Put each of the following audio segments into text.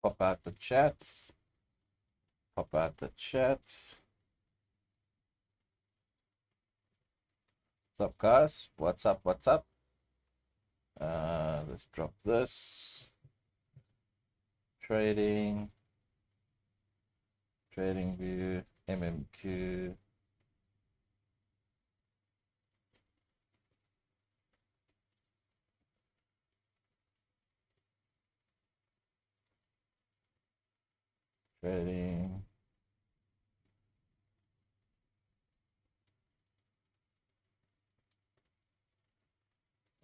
Pop out the chat. Pop out the chat. What's up, guys? What's up? What's up? Let's drop this. Trading view, MMQ. Trading.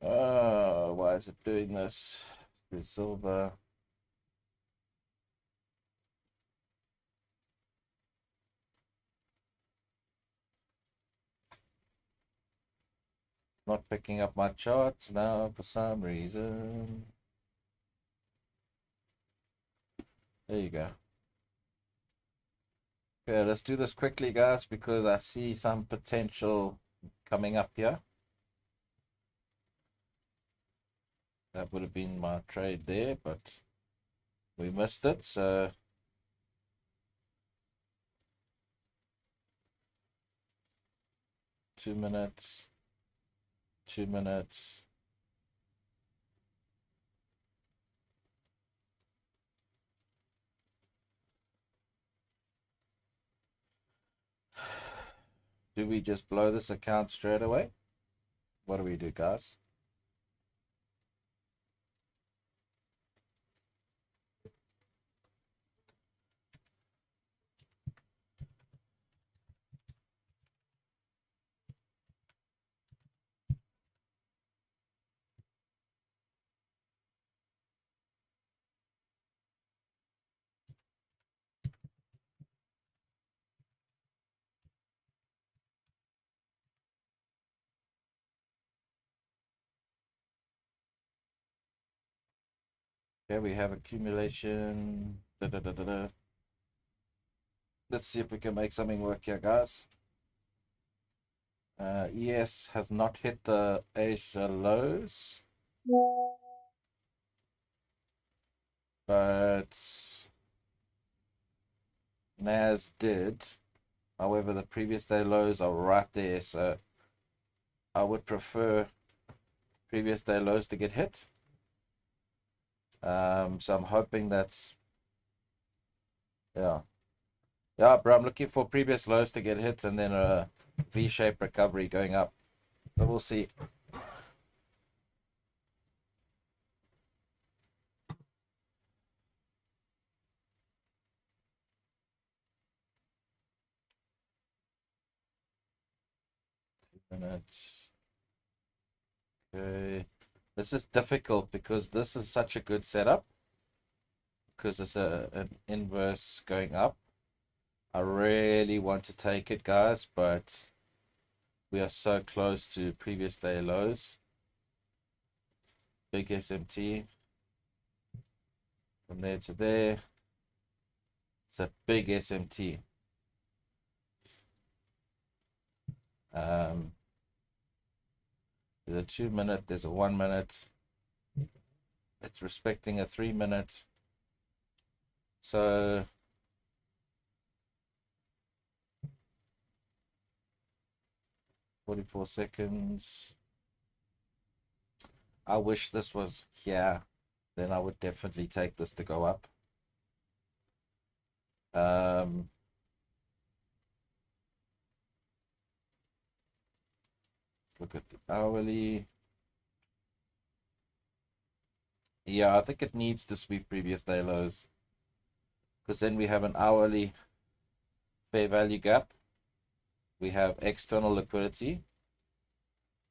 Oh, why is it doing this? Through silver. Not picking up my charts now for some reason. There you go. Okay, let's do this quickly, guys, because I see some potential coming up here. That would have been my trade there, but we missed it, so 2 minutes, 2 minutes. Do we just blow this account straight away? What do we do, guys? Okay, we have accumulation. Let's see if we can make something work here, guys. ES has not hit the Asia lows, but NAS did. However, the previous day lows are right there, so I would prefer previous day lows to get hit. So I'm hoping that's, yeah, bro, I'm looking for previous lows to get hit and then a V-shaped recovery going up, but we'll see. Minutes. Okay, this is difficult because this is such a good setup because it's an inverse going up. I really want to take it, guys, but we are so close to previous day lows. Big SMT from there to there. It's a big SMT. There's a 2 minute, there's a 1 minute. It's respecting a 3 minute. So 44 seconds. I wish this was here. Then I would definitely take this to go up. Let's look at the hourly. Yeah, I think it needs to sweep previous day lows, because then we have an hourly fair value gap. We have external liquidity.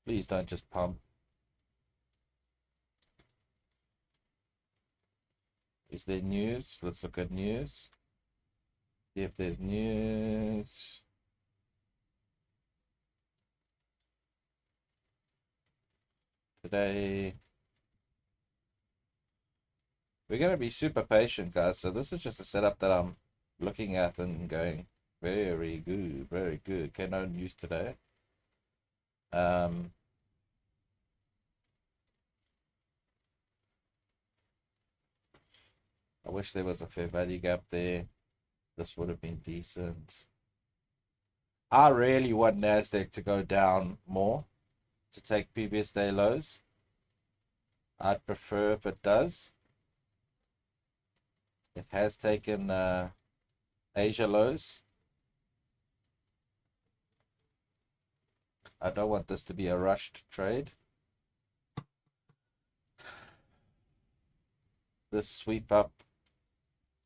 Please don't just pump. Is there news? Let's look at news. See if there's news. Today, we're going to be super patient, guys. So this is just a setup that I'm looking at and going, very good, very good. Okay, no news today. I wish there was a fair value gap there. This would have been decent. I really want Nasdaq to go down more to take previous day lows. I'd prefer if it does. It has taken Asia lows. I don't want this to be a rushed trade. This sweep up,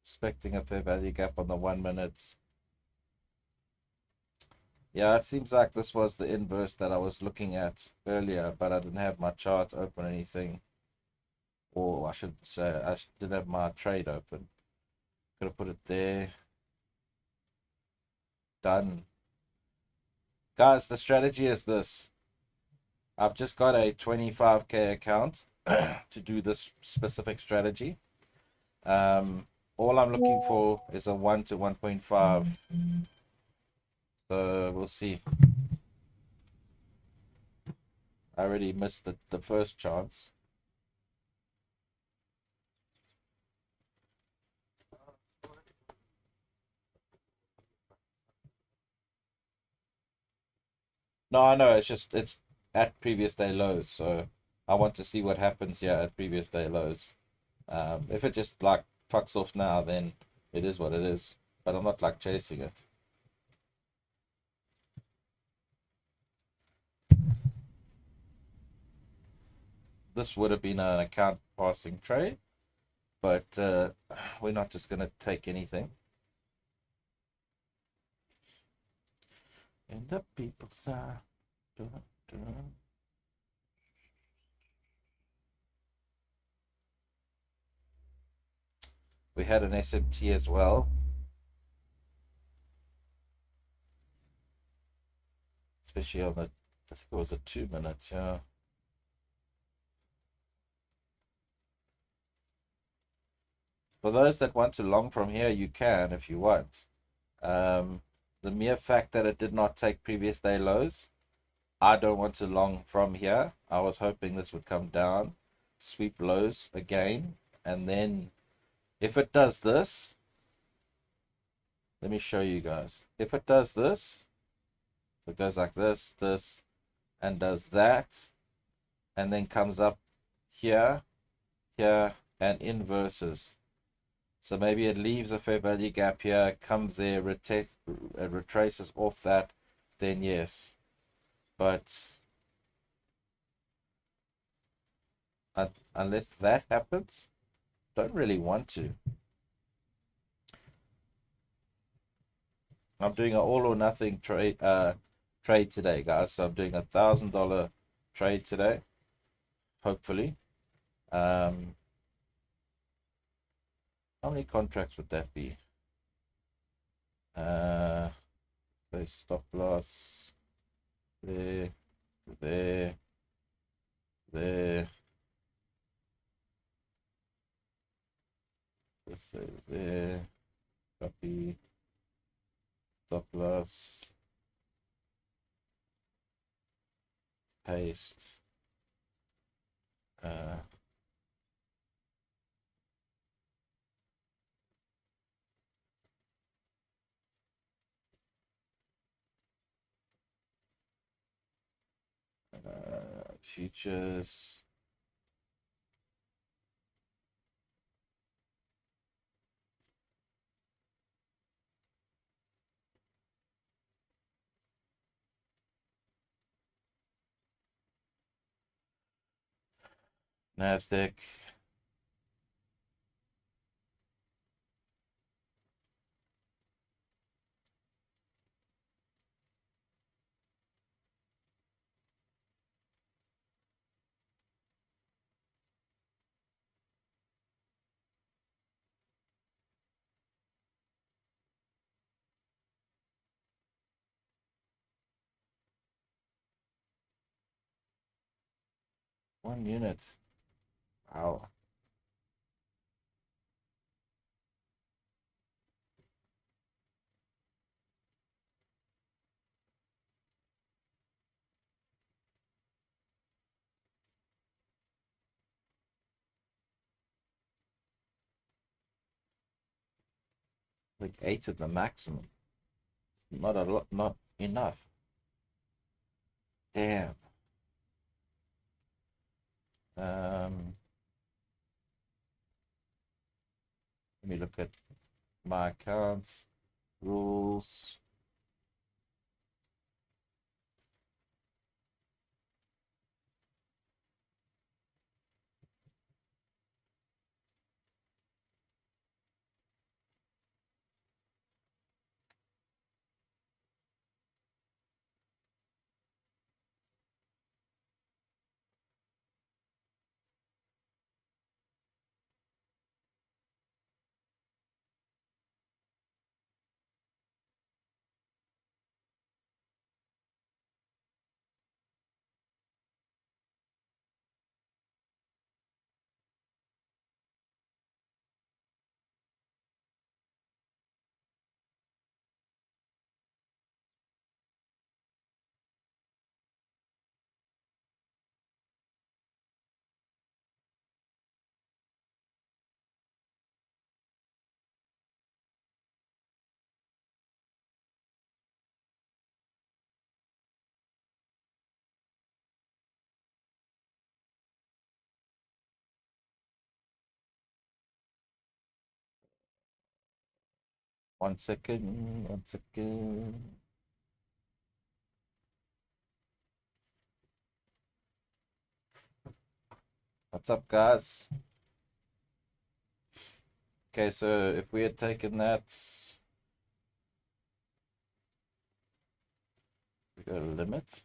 expecting a fair value gap on the 1 minute. Yeah, it seems like this was the inverse that I was looking at earlier, but I didn't have my chart open or anything. Or I should say, I didn't have my trade open. Could have put it there. Done. Guys, the strategy is this. I've just got a 25K account to do this specific strategy. All I'm looking for is a 1 to 1.5. So we'll see. I already missed the first chance. No, I know, it's at previous day lows, so I want to see what happens here at previous day lows. If it just like fucks off now, then it is what it is. But I'm not like chasing it. This would have been an account passing trade, but we're not just gonna take anything. And the people side. We had an SMT as well. Especially on the, I think it was a 2 minute, yeah. For those that want to long from here, you can if you want. The mere fact that it did not take previous day lows, I don't want to long from here. I was hoping this would come down, sweep lows again, and then if it does this, let me show you guys. If it does this, so it goes like this, and does that, and then comes up here, here, and inverses. So maybe it leaves a fair value gap here, comes there, retraces off that, then yes. But unless that happens, don't really want to. I'm doing an all or nothing trade today, guys. So I'm doing $1,000 trade today, hopefully. How many contracts would that be? So stop loss there, there, there. Let's say there. Copy. Stop loss. Paste. Futures. Nasdaq. One unit. Wow. Like 8 is the maximum. Not a lot, not enough. Damn. Let me look at my accounts, rules. One second, one second. What's up, guys? Okay, so if we had taken that, we got a limit.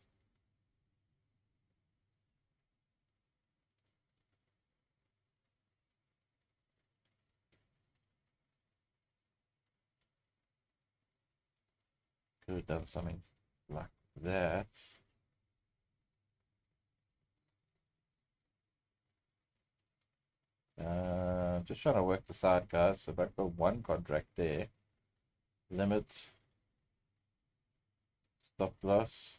Could have done something like that. Just trying to work this out, guys. So if I got one contract there, limit, stop loss.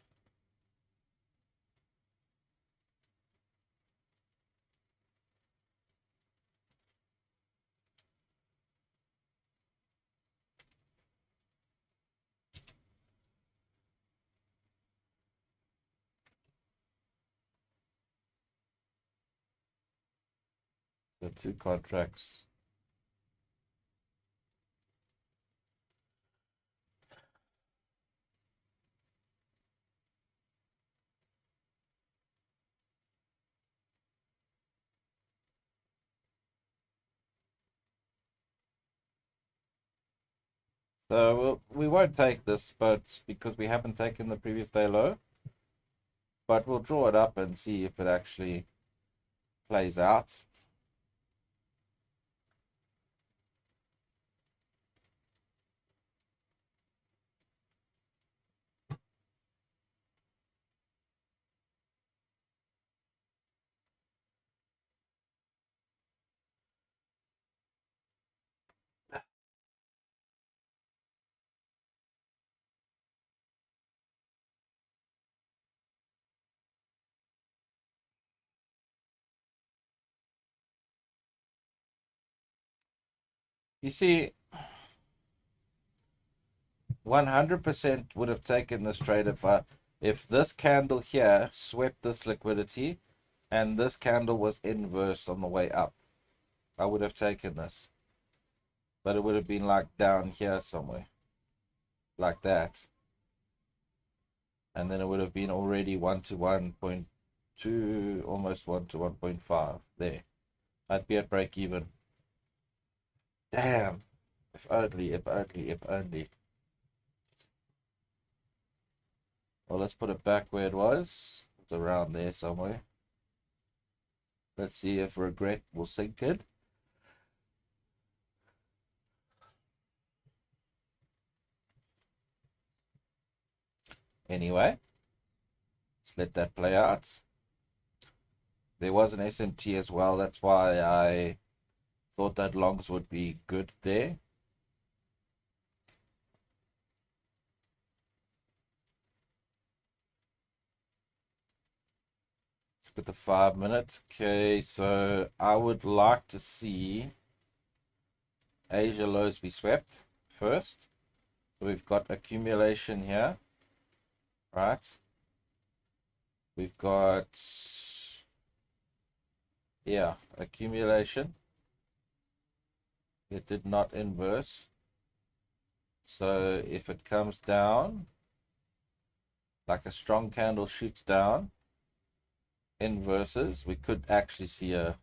So two contracts. So we won't take this, but because we haven't taken the previous day low, but we'll draw it up and see if it actually plays out. You see, 100% would have taken this trade if this candle here swept this liquidity and this candle was inverse on the way up. I would have taken this. But it would have been like down here somewhere. Like that. And then it would have been already 1 to 1.2, almost 1 to 1.5 there. I'd be at break even. Damn. If only, if only, if only. Well, let's put it back where it was. It's around there somewhere. Let's see if regret will sink in. Anyway, let's let that play out. There was an SMT as well. That's why I thought that longs would be good there. Let's put the 5 minutes. Okay, so I would like to see Asia lows be swept first. So we've got accumulation here, right? We've got, yeah, accumulation. It did not inverse. So if it comes down, like a strong candle shoots down, inverses, we could actually see a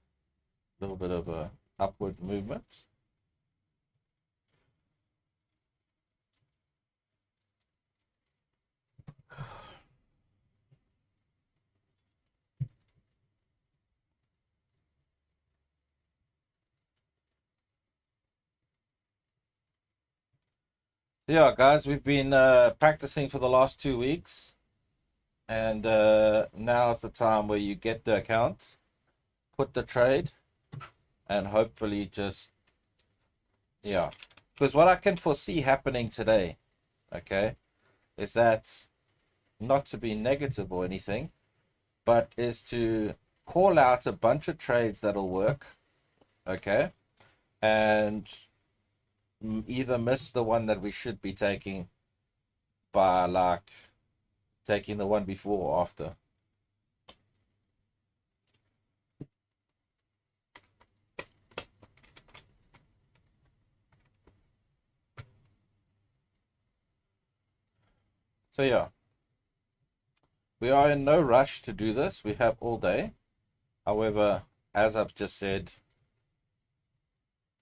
little bit of a upward movement. Yeah, guys, we've been practicing for the last 2 weeks, and now is the time where you get the account, put the trade, and hopefully just, yeah, because what I can foresee happening today, okay, is that, not to be negative or anything, but is to call out a bunch of trades that'll work, okay, and either miss the one that we should be taking by like taking the one before or after. So yeah, we are in no rush to do this. We have all day. However, as I've just said,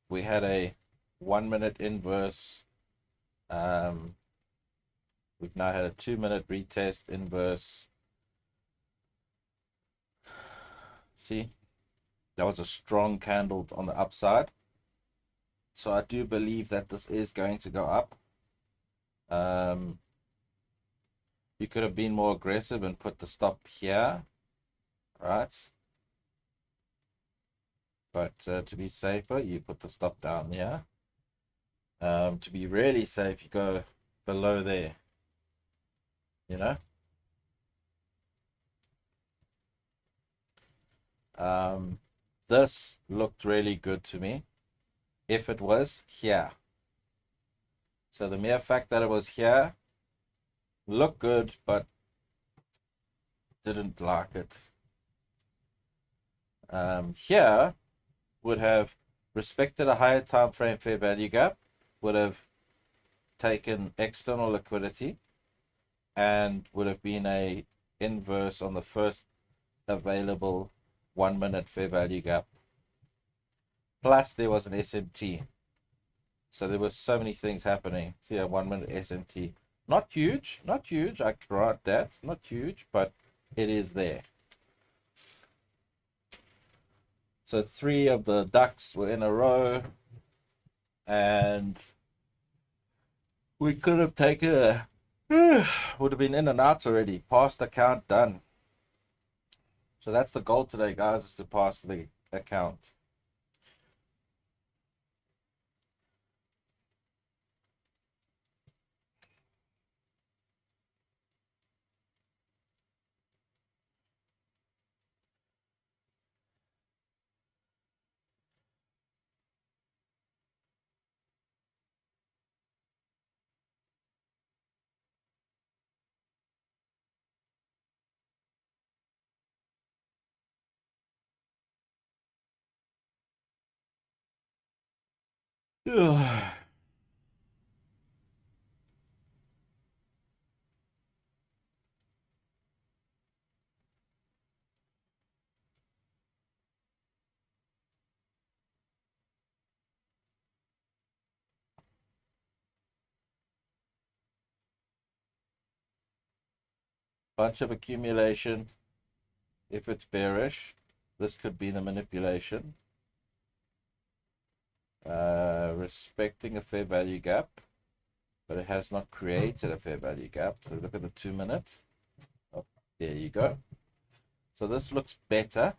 we had a 1 minute inverse. We've now had a 2 minute retest inverse. See, that was a strong candle on the upside. So I do believe that this is going to go up. You could have been more aggressive and put the stop here, right? But to be safer, you put the stop down here. To be really safe, you go below there, you know? This looked really good to me if it was here. So the mere fact that it was here looked good, but didn't like it. Here would have respected a higher time frame fair value gap, would have taken external liquidity, and would have been a inverse on the first available 1 minute fair value gap. Plus there was an SMT. So there were so many things happening. See a 1 minute SMT. Not huge, not huge. I grant that. Not huge, but it is there. So 3 of the ducks were in a row, and we could have taken a would have been in and out already. Past account done. So that's the goal today, guys, is to pass the account. Bunch of accumulation. If it's bearish, this could be the manipulation. Respecting a fair value gap, but it has not created a fair value gap. So look at the 2 minute. Oh, there you go. So this looks better.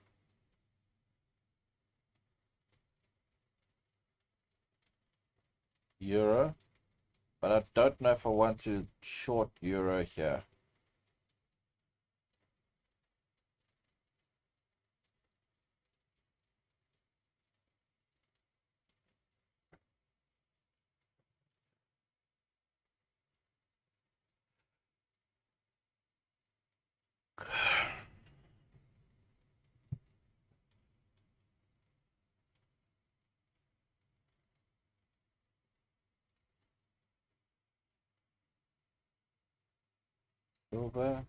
Euro, but I don't know if I want to short euro here. Silver.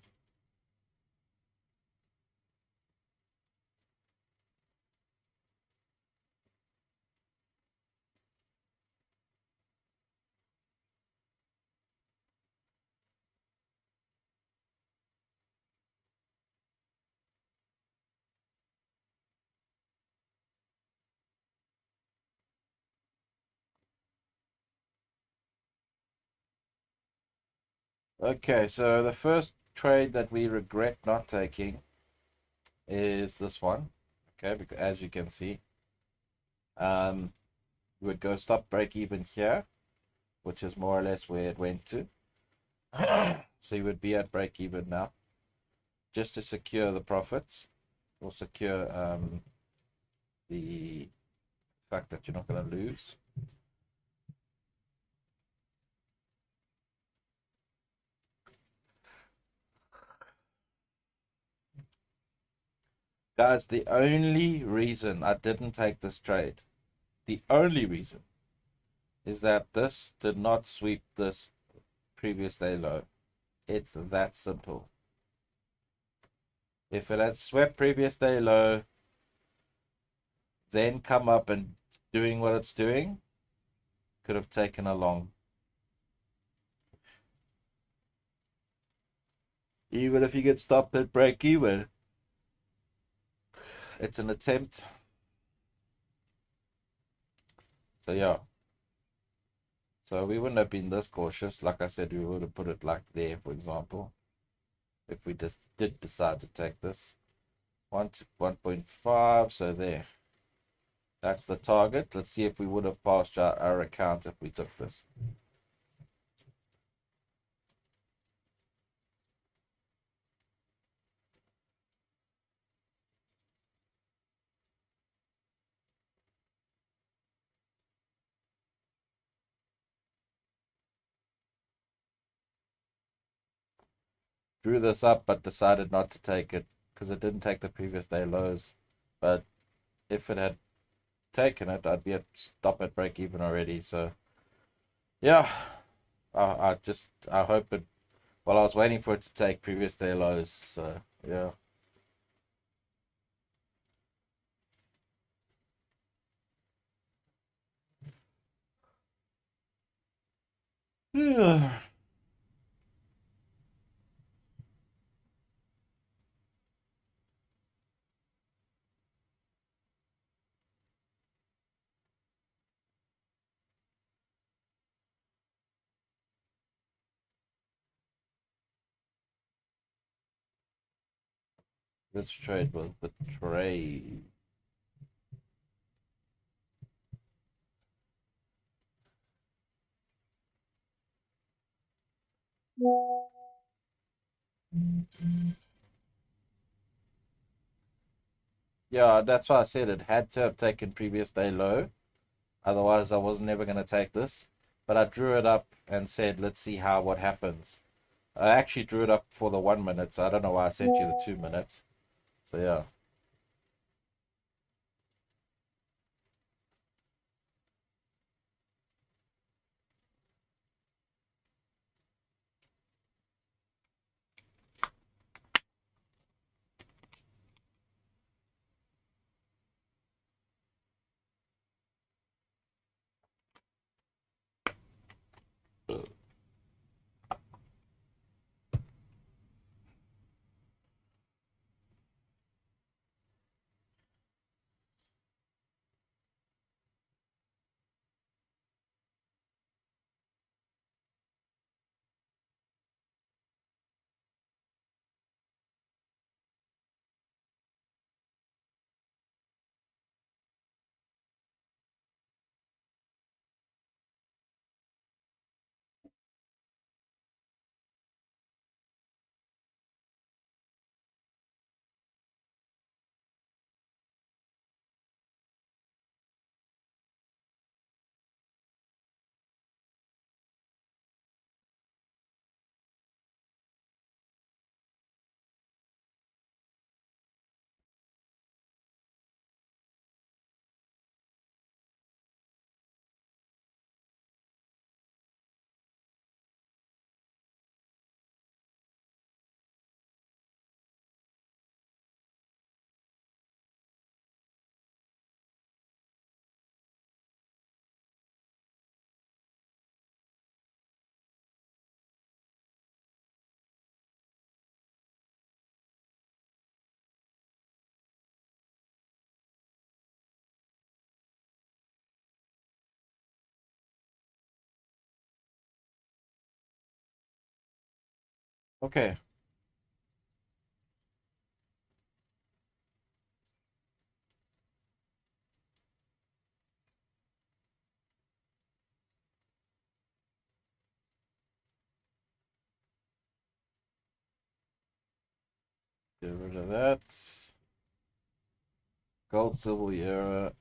Okay, so the first trade that we regret not taking is this one. Okay, because as you can see, we would go stop break even here, which is more or less where it went to. So you would be at break even now, just to secure the profits or secure the fact that you're not going to lose. Guys, the only reason I didn't take this trade, the only reason, is that this did not sweep this previous day low. It's that simple. If it had swept previous day low, then come up and doing what it's doing, could have taken a long. Even if you get stopped at break even, it's an attempt. So yeah. So we wouldn't have been this cautious. Like I said, we would have put it like there, for example, if we just did decide to take this. 1 to 1.5, so there. That's the target. Let's see if we would have passed our account if we took this. Drew this up, but decided not to take it because it didn't take the previous day lows. But if it had taken it, I'd be at stop at break even already. So yeah, I hope it. Well, I was waiting for it to take previous day lows. So yeah. Yeah. This trade was the trade. Yeah, that's why I said it had to have taken previous day low. Otherwise, I was never going to take this. But I drew it up and said, let's see what happens. I actually drew it up for the 1 minute, so I don't know why I sent you the 2 minutes. So yeah. Okay. Get rid of that. Gold, silver, euro.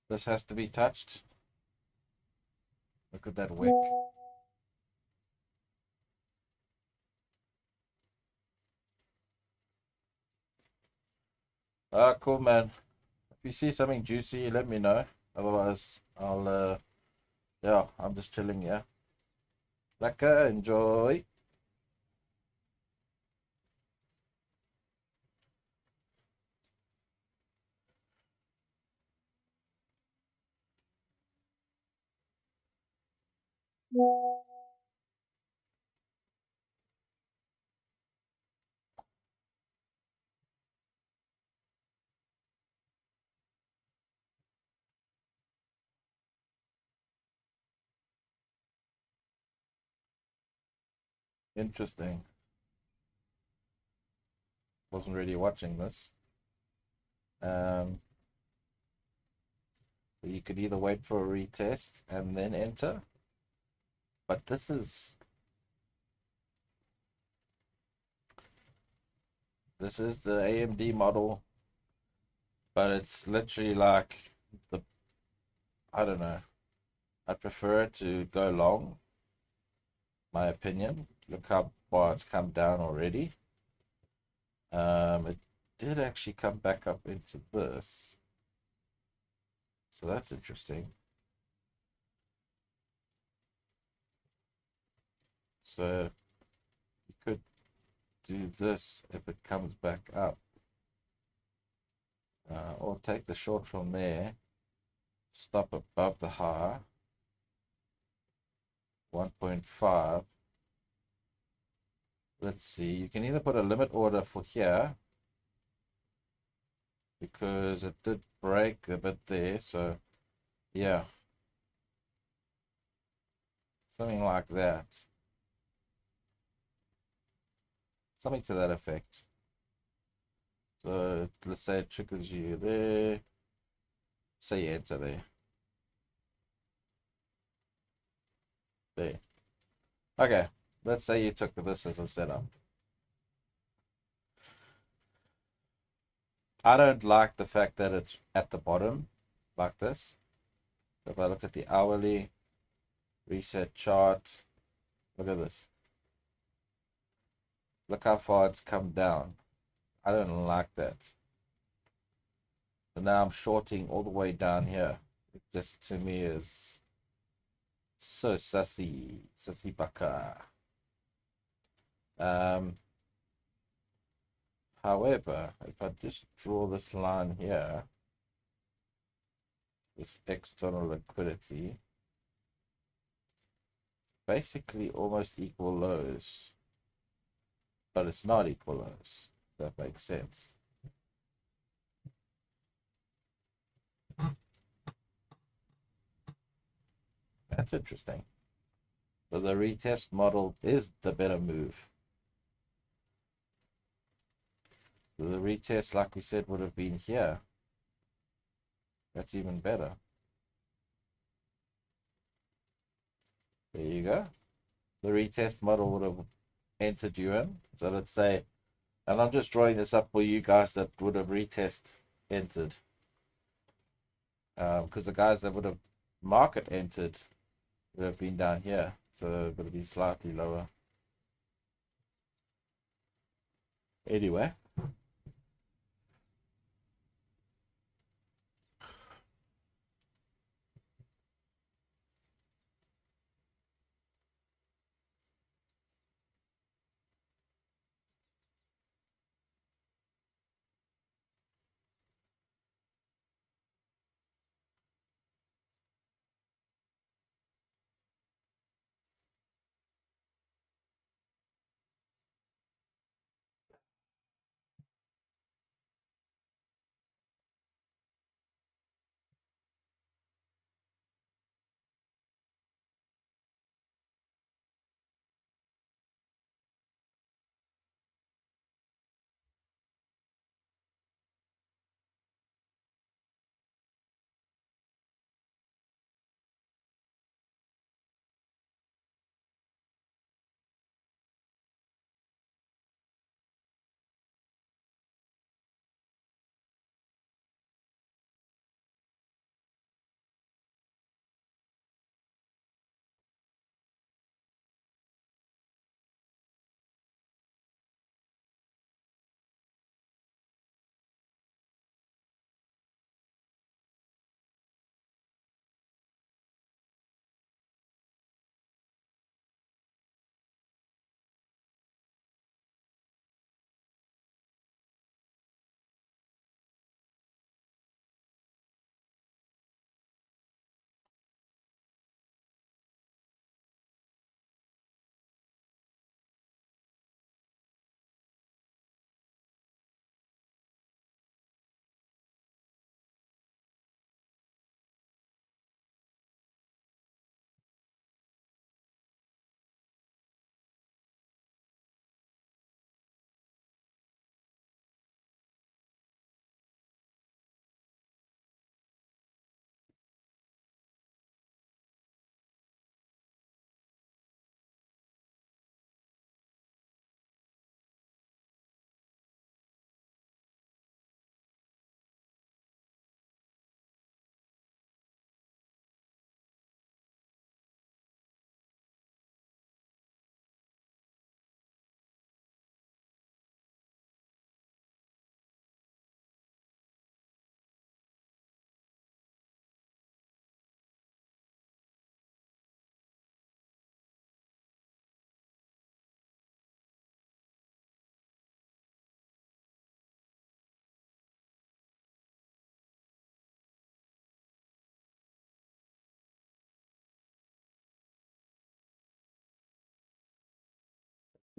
This has to be touched. Look at that wick. Ah, cool, man. If you see something juicy, let me know. Otherwise, yeah, I'm just chilling, yeah. Lekker, enjoy. Interesting. Wasn't really watching this. Um, you could either wait for a retest and then enter, but this is the AMD model, but it's literally like the I don't know. I prefer it to go long, my opinion. Look how far it's come down already. It did actually come back up into this, so that's interesting. So you could do this if it comes back up, or take the short from there, stop above the high, 1.5. Let's see, you can either put a limit order for here because it did break a bit there, so yeah, something like that, something to that effect. So let's say it triggers you there, say you enter there. Okay, let's say you took this as a setup. I don't like the fact that it's at the bottom like this. If I look at the hourly reset chart, look at this. Look how far it's come down. I don't like that. So now I'm shorting all the way down here. It just to me is so sussy baka. Um, However, if I just draw this line here, this external liquidity, basically almost equal lows, but it's not equal lows. If that makes sense. That's interesting. So the retest model is the better move. So the retest, like we said, would have been here. That's even better. There you go. The retest model would have entered you in. So let's say, and I'm just drawing this up for you guys that would have retest entered. Because the guys that would have market entered would have been down here. So it would be slightly lower. Anyway,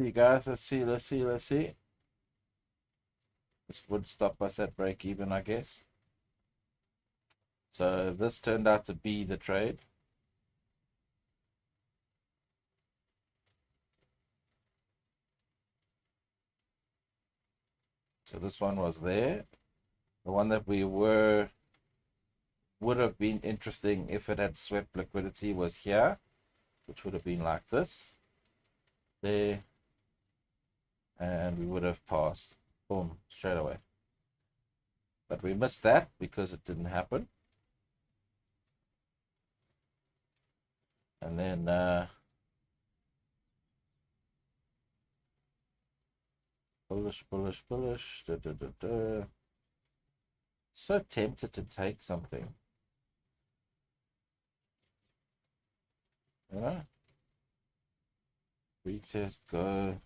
You guys, let's see. This would stop us at break even, I guess. So this turned out to be the trade. So this one was there. The one that we would have been interesting if it had swept liquidity was here, which would have been like this. There. And we would have passed. Boom, straight away. But we missed that because it didn't happen. And then bullish. Da, da, da, da. So tempted to take something. You know? Retest, go.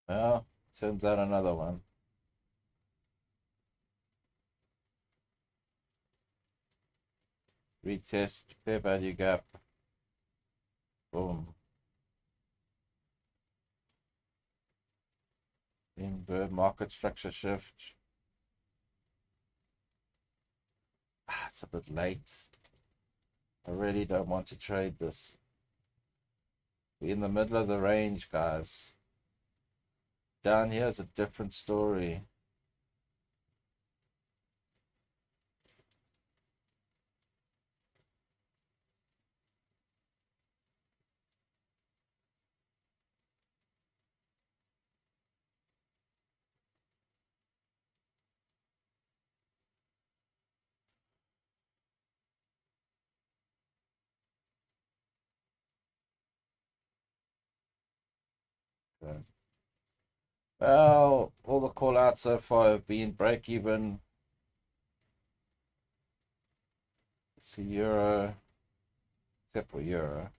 Well, turns out another one. Retest, fair value gap. Boom. Invert market structure shift. It's a bit late. I really don't want to trade this. We're in the middle of the range, guys. Down here is a different story. Okay. Well, all the call outs so far have been break even. It's a euro, except for euro.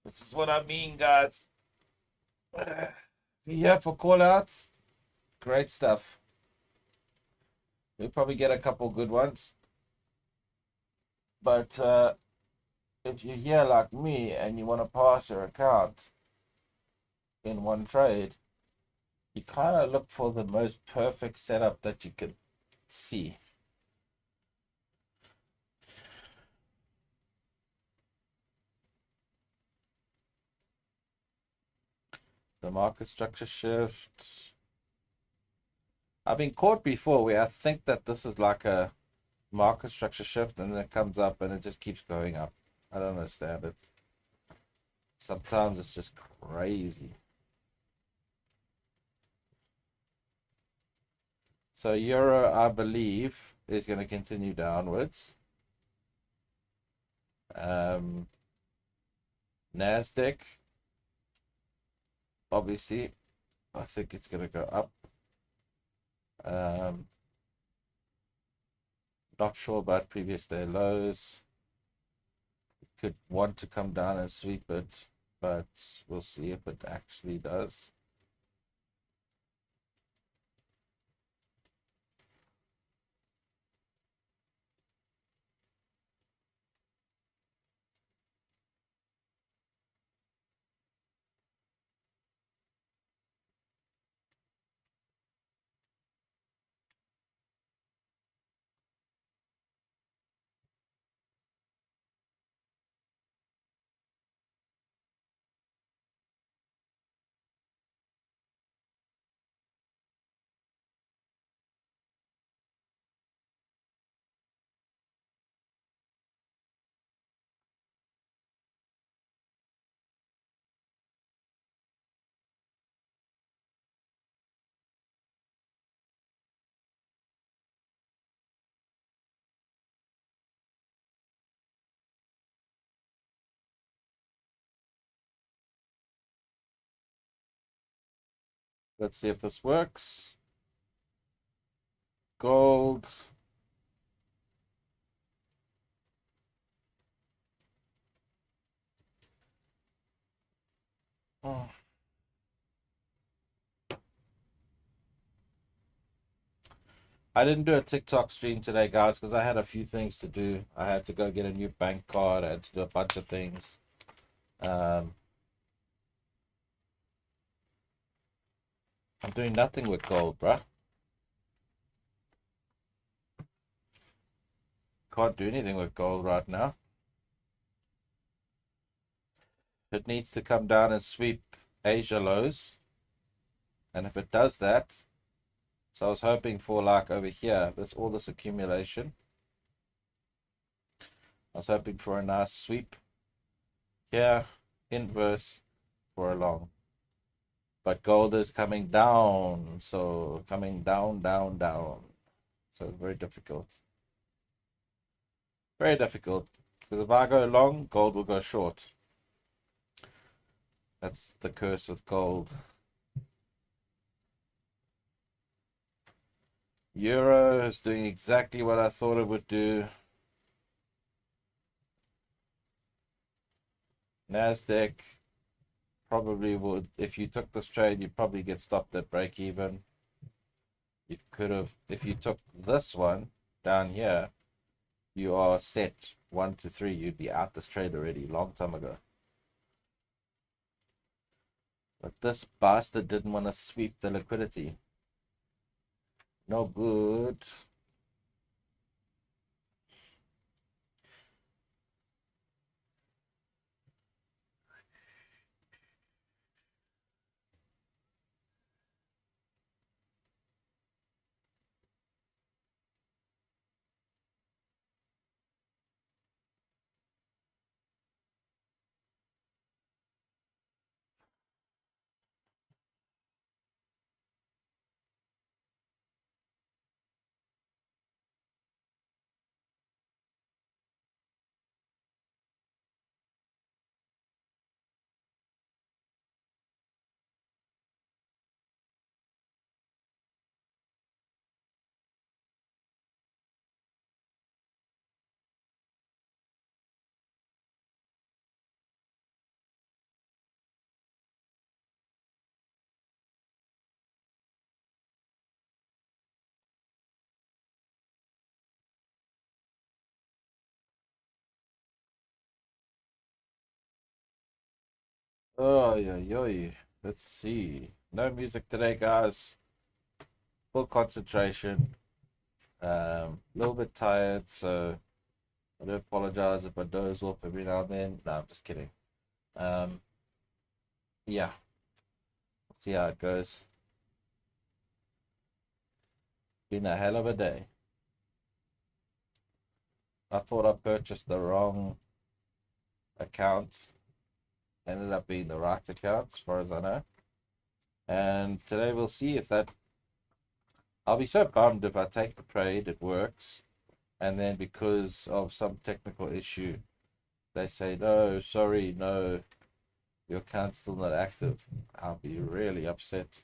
This is what I mean, guys. If you're here for call outs, great stuff. We'll probably get a couple good ones. But if you're here like me and you want to pass your account in one trade, you kind of look for the most perfect setup that you could see. The market structure shift. I've been caught before where I think that this is like a market structure shift and then it comes up and it just keeps going up. I don't understand it. Sometimes it's just crazy. So Euro, I believe, is going to continue downwards. Nasdaq, obviously, I think it's going to go up. Not sure about previous day lows. It could want to come down and sweep it, but we'll see if it actually does. Let's see if this works. Gold. Oh. I didn't do a TikTok stream today, guys, because I had a few things to do. I had to go get a new bank card. I had to do a bunch of things. Um, I'm doing nothing with gold, bruh. Can't do anything with gold right now. It needs to come down and sweep Asia lows. And if it does that, so I was hoping for like over here, there's all this accumulation. I was hoping for a nice sweep here, inverse for a long. But gold is coming down, so coming down, down, down. So very difficult. Very difficult. Because if I go long, gold will go short. That's the curse with gold. Euro is doing exactly what I thought it would do. Nasdaq probably would, if you took this trade, you'd probably get stopped at break even. You could have, if you took this one down here, you are set 1 to 3. You'd be out this trade already, long time ago. But this bastard didn't want to sweep the liquidity. No good. Oh, yeah, yeah. Let's see. No music today, guys. Full concentration. A little bit tired, so I do apologize if I doze off every now and then. No, I'm just kidding. Um, yeah, let's see how it goes. Been a hell of a day. I thought I purchased the wrong account. Ended up being the right account, as far as I know. And today we'll see if that. I'll be so bummed if I take the trade, it works, and then because of some technical issue, they say, no, sorry, no, your account's still not active. I'll be really upset.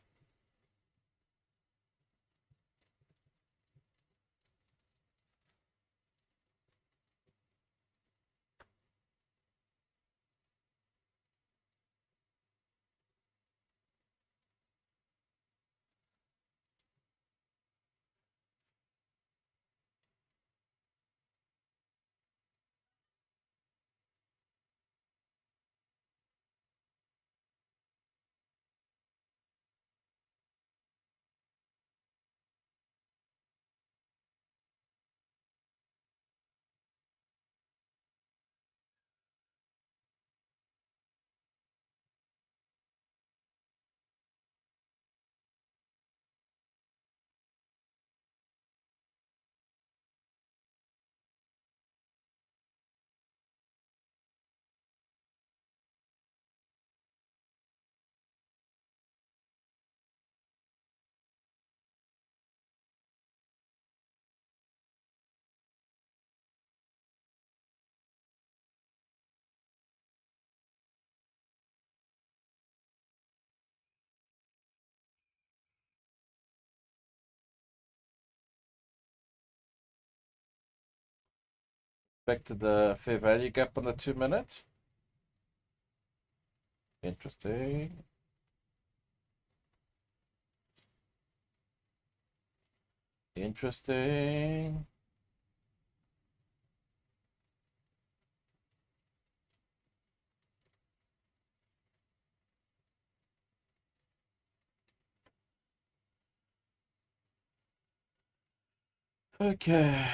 Back to the fair value gap on the 2 minutes. Interesting. Interesting. Okay.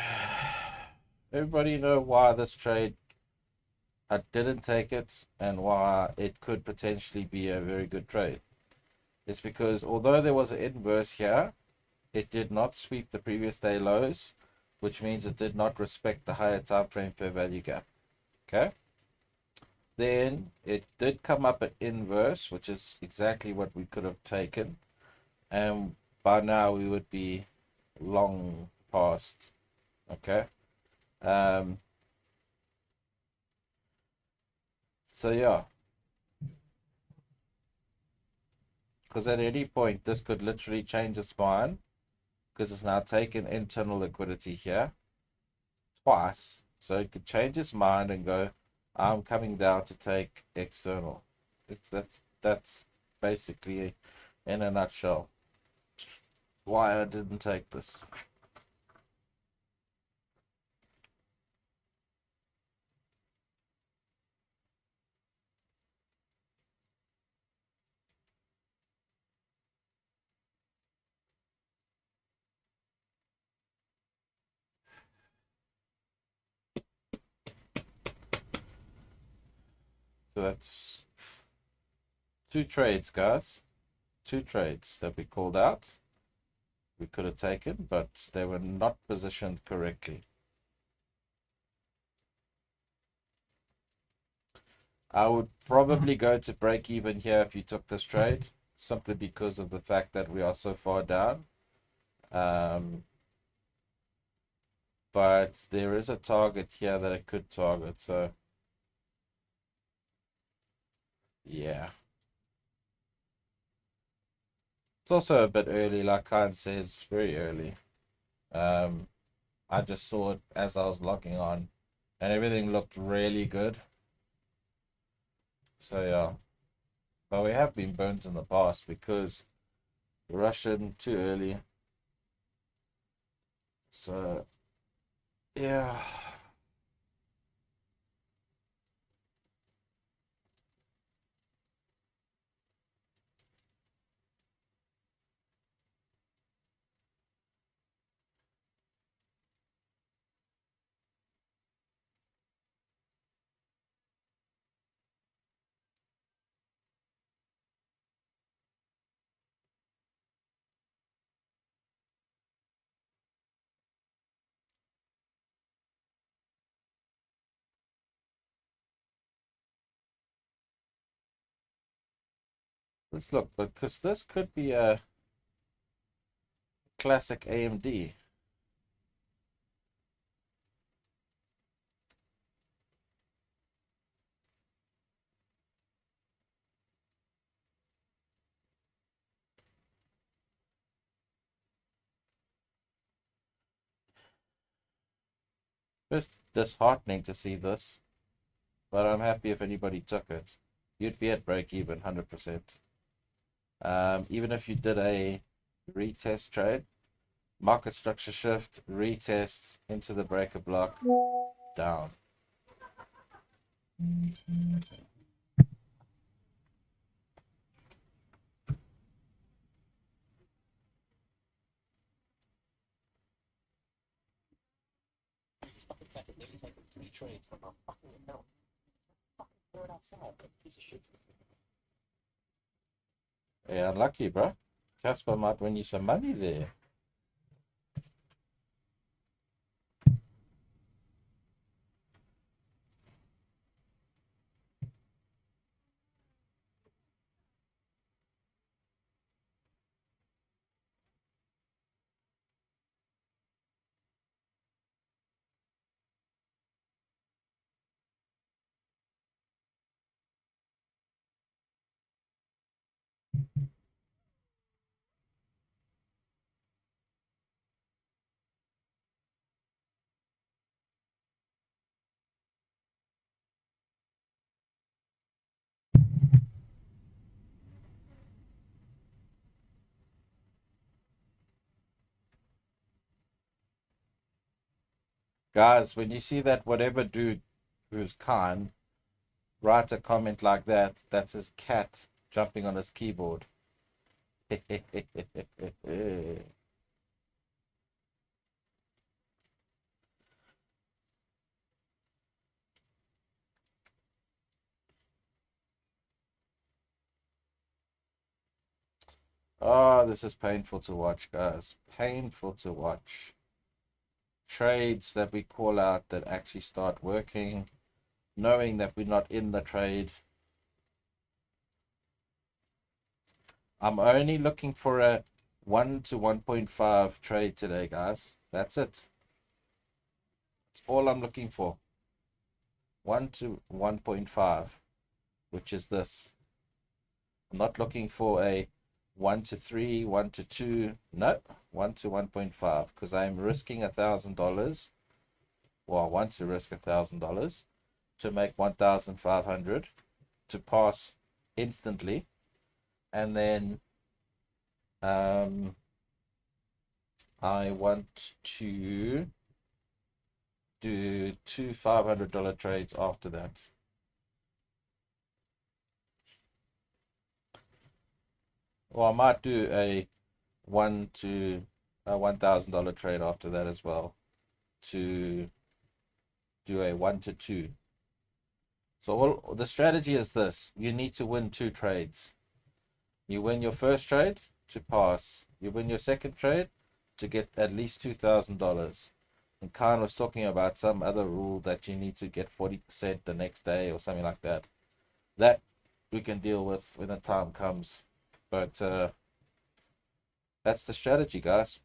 Everybody know why this trade, I didn't take it, and why it could potentially be a very good trade. It's because although there was an inverse here, it did not sweep the previous day lows, which means it did not respect the higher time frame fair value gap. Okay. Then it did come up at inverse, which is exactly what we could have taken. And by now we would be long past. Okay. Um, so yeah, because at any point this could literally change its mind because it's now taken internal liquidity here twice. So it could change its mind and go, I'm coming down to take external. That's basically in a nutshell why I didn't take this. So that's two trades, guys. Two trades that we called out. We could have taken, but they were not positioned correctly. I would probably go to break even here if you took this trade, simply because of the fact that we are so far down. Um, but there is a target here that it could target, so yeah. It's also a bit early, like Khan says, very early. Um, I just saw it as I was logging on, and everything looked really good. So yeah, but we have been burnt in the past because we rushed in too early. So yeah. Let's look, because this could be a classic AMD. It's disheartening to see this, but I'm happy if anybody took it. You'd be at break even, 100%. Even if you did a retest trade, market structure shift, retest into the breaker block, down. Yeah, unlucky, bro. Casper might win you some money there. Guys, when you see that whatever dude who's kind writes a comment like that, that's his cat jumping on his keyboard. Oh, this is painful to watch, guys. Painful to watch. Trades that we call out that actually start working, knowing that we're not in the trade. I'm only looking for a 1 to 1.5 trade today, guys. That's it. That's all I'm looking for. 1 to 1.5, which is this. I'm not looking for a 1 to 3, 1 to 2. No, 1 to 1.5, because I'm risking $1,000. Well, I want to risk $1,000 to make 1,500 to pass instantly, and then I want to do two $500 trades after that. Or I might do a $1,000 trade after that as well, to do a 1 to 2. So the strategy is this: you need to win 2 trades. You win your first trade to pass. You win your second trade to get at least $2,000. And Khan was talking about some other rule that you need to get 40% the next day or something like that. That we can deal with when the time comes. But that's the strategy, guys.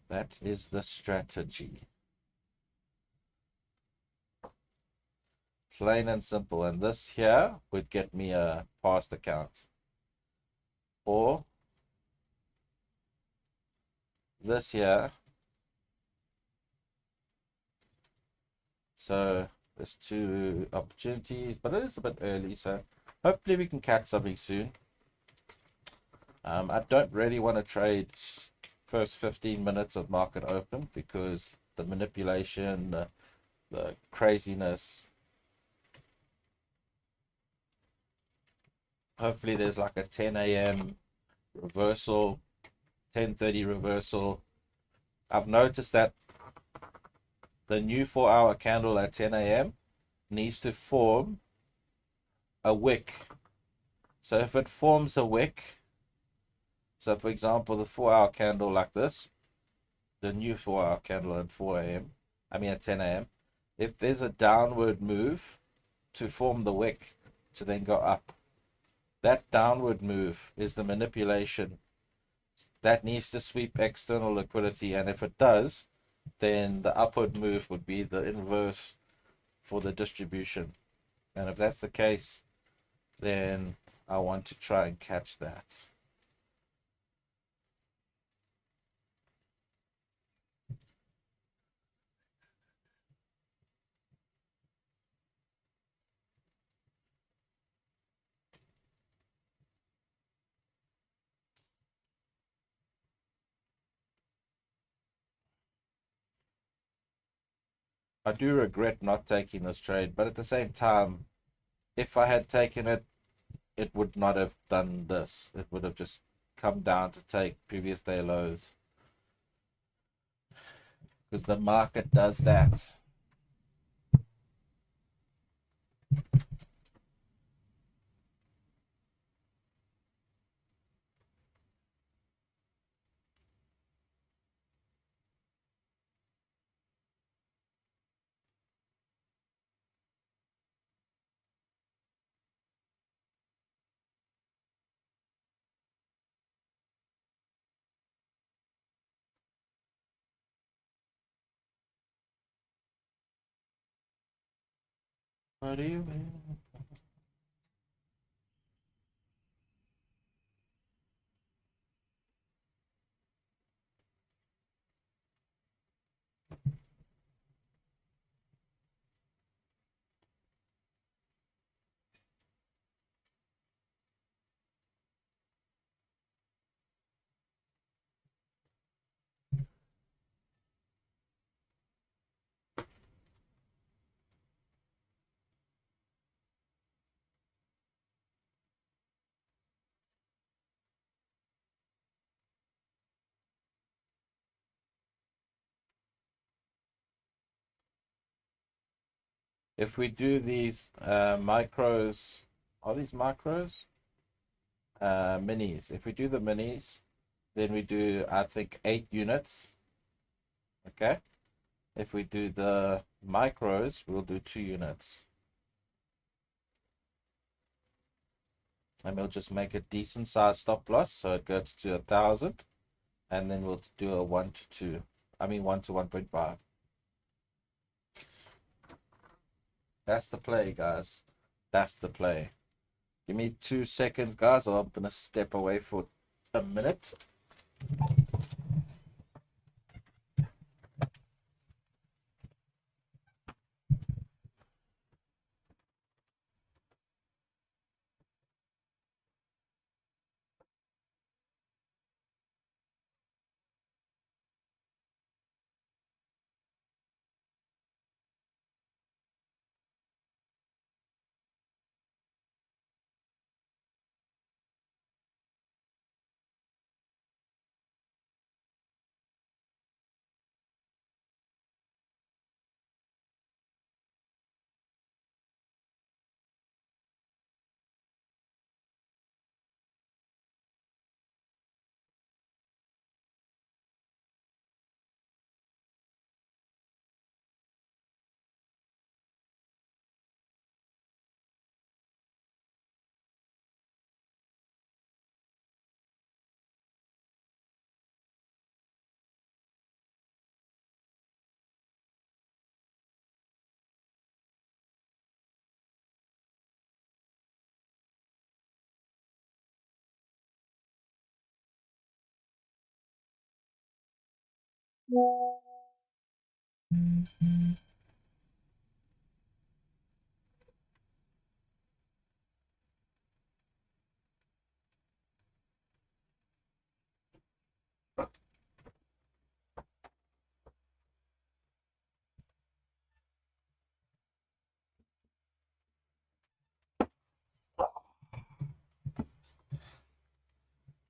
That is the strategy. Plain and simple. And this here would get me a past account. Or this here. So there's 2 opportunities, but it is a bit early, so hopefully we can catch something soon. I don't really want to trade first 15 minutes of market open, because the manipulation, the craziness. Hopefully there's like a 10 a.m. reversal, 10:30 reversal. I've noticed that the new 4-hour candle at 10 a.m. needs to form a wick. So if it forms a wick, so for example, the 4-hour candle like this, the new 4-hour candle at 4 a.m., I mean at 10 a.m., if there's a downward move, to form the wick to then go up. That downward move is the manipulation. That needs to sweep external liquidity, and if it does, then the upward move would be the inverse for the distribution. And if that's the case, then I want to try and catch that. I do regret not taking this trade, but at the same time, if I had taken it, it would not have done this. It would have just come down to take previous day lows, because the market does that. What do you mean? If we do these micros, are these macros? Minis. If we do the minis, then we do, I think, 8 units. Okay. If we do the micros, we'll do 2 units. And we'll just make a decent size stop loss so it goes to 1,000. And then we'll do a 1 to 2. I mean 1 to 1.5. That's the play, guys. That's the play. Give me 2 seconds, guys. I'm gonna step away for a minute.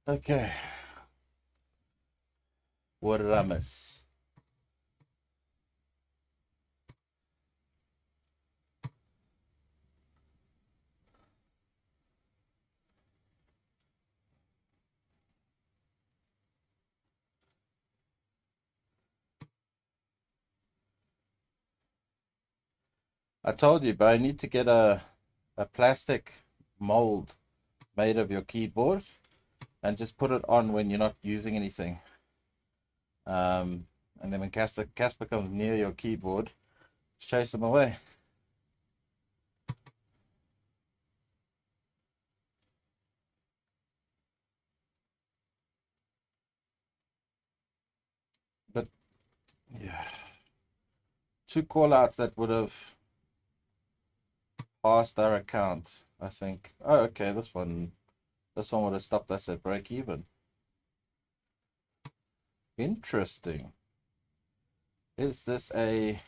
Okay. What did I miss? I told you, but I need to get a plastic mold made of your keyboard and just put it on when you're not using anything. And then when Casper comes near your keyboard, just chase them away. But yeah, 2 callouts that would have passed our account, I think. Oh, okay, this one would have stopped us at break even. Interesting. Is this a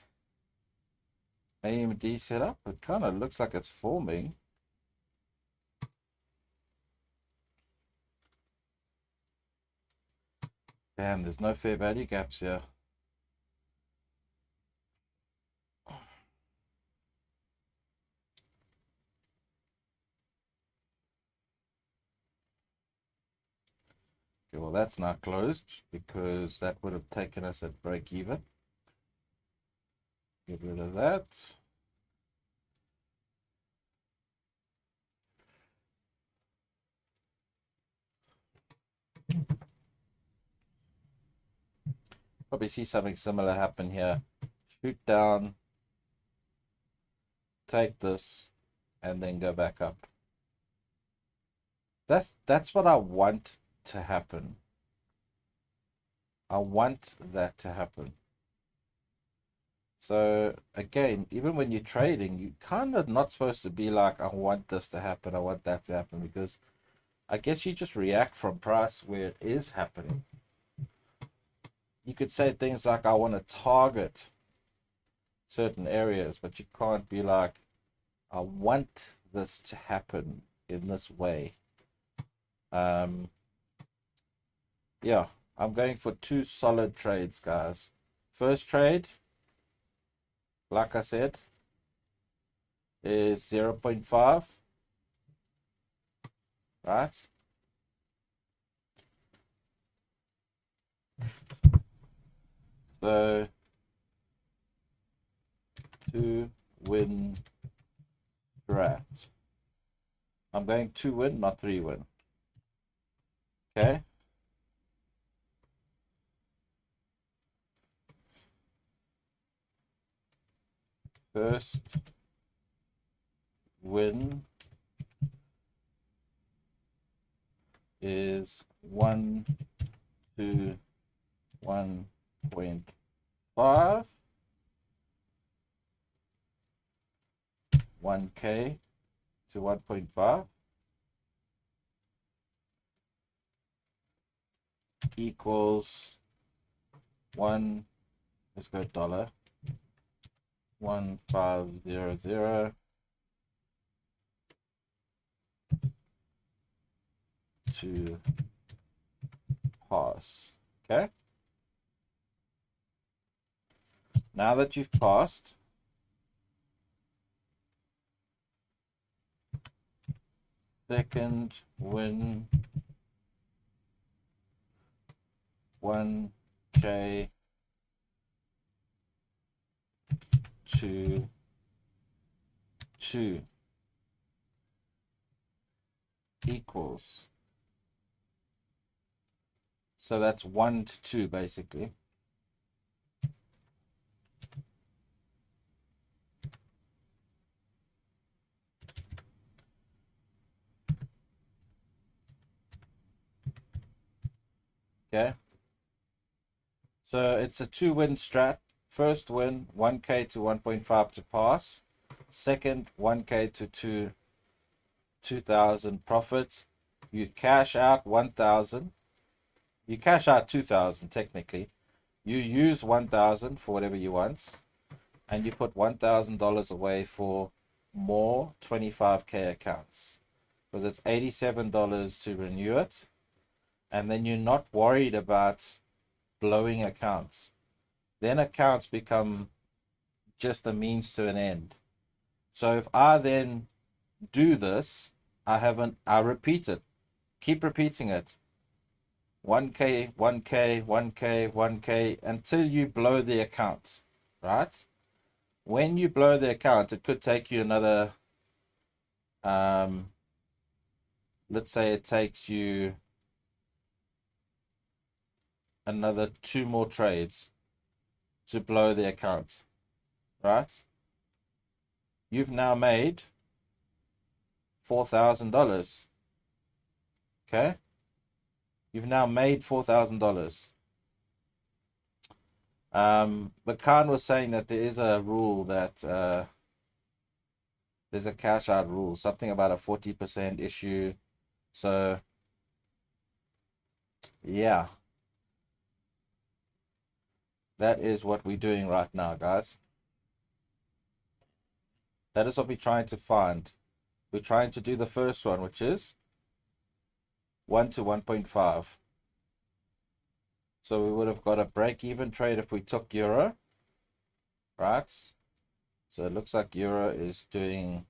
AMD setup? It kind of looks like it's forming. Damn, there's no fair value gaps here. Okay, well, that's not closed because that would have taken us at break even. Get rid of that. Probably see something similar happen here. Shoot down, take this, and then go back up. That's what I want to happen. I want that to happen. So again, even when you're trading, you kind of not supposed to be like, I want this to happen, I want that to happen, because I guess you just react from price where it is happening. You could say things like, I want to target certain areas, but you can't be like, I want this to happen in this way. Yeah, I'm going for 2 solid trades, guys. First trade, like I said, is 0.5, right? So 2 win strat. I'm going 2 win, not 3 win. Okay. First win is 1 to 1.5, 1K to 1.5 equals 1, let's go dollar, 1500 to pass. Okay. Now that you've passed, second win 1K to 2 equals, so that's 1 to 2 basically. Okay, so it's a 2 win strat. First win 1K to 1.5 to pass, second 1K to 2,000 profit. You cash out 1,000, you cash out 2,000 technically, you use 1,000 for whatever you want, and you put $1,000 away for more 25K accounts, because it's $87 to renew it, and then you're not worried about blowing accounts. Then accounts become just a means to an end. So if I then do this, I repeat it, keep repeating it, 1K, 1K, 1K, 1K, until you blow the account, right? when you blow the account, it could take you another, let's say it takes you another 2 more trades to blow the account, right? You've now made $4,000. Okay? You've now made $4,000. But Khan was saying that there is a rule that there's a cash out rule, something about a 40% issue. So yeah, that is what we're doing right now, guys. That is what we're trying to find. We're trying to do the first one, which is 1 to 1.5. So we would have got a break-even trade if we took euro, right? So it looks like euro is doing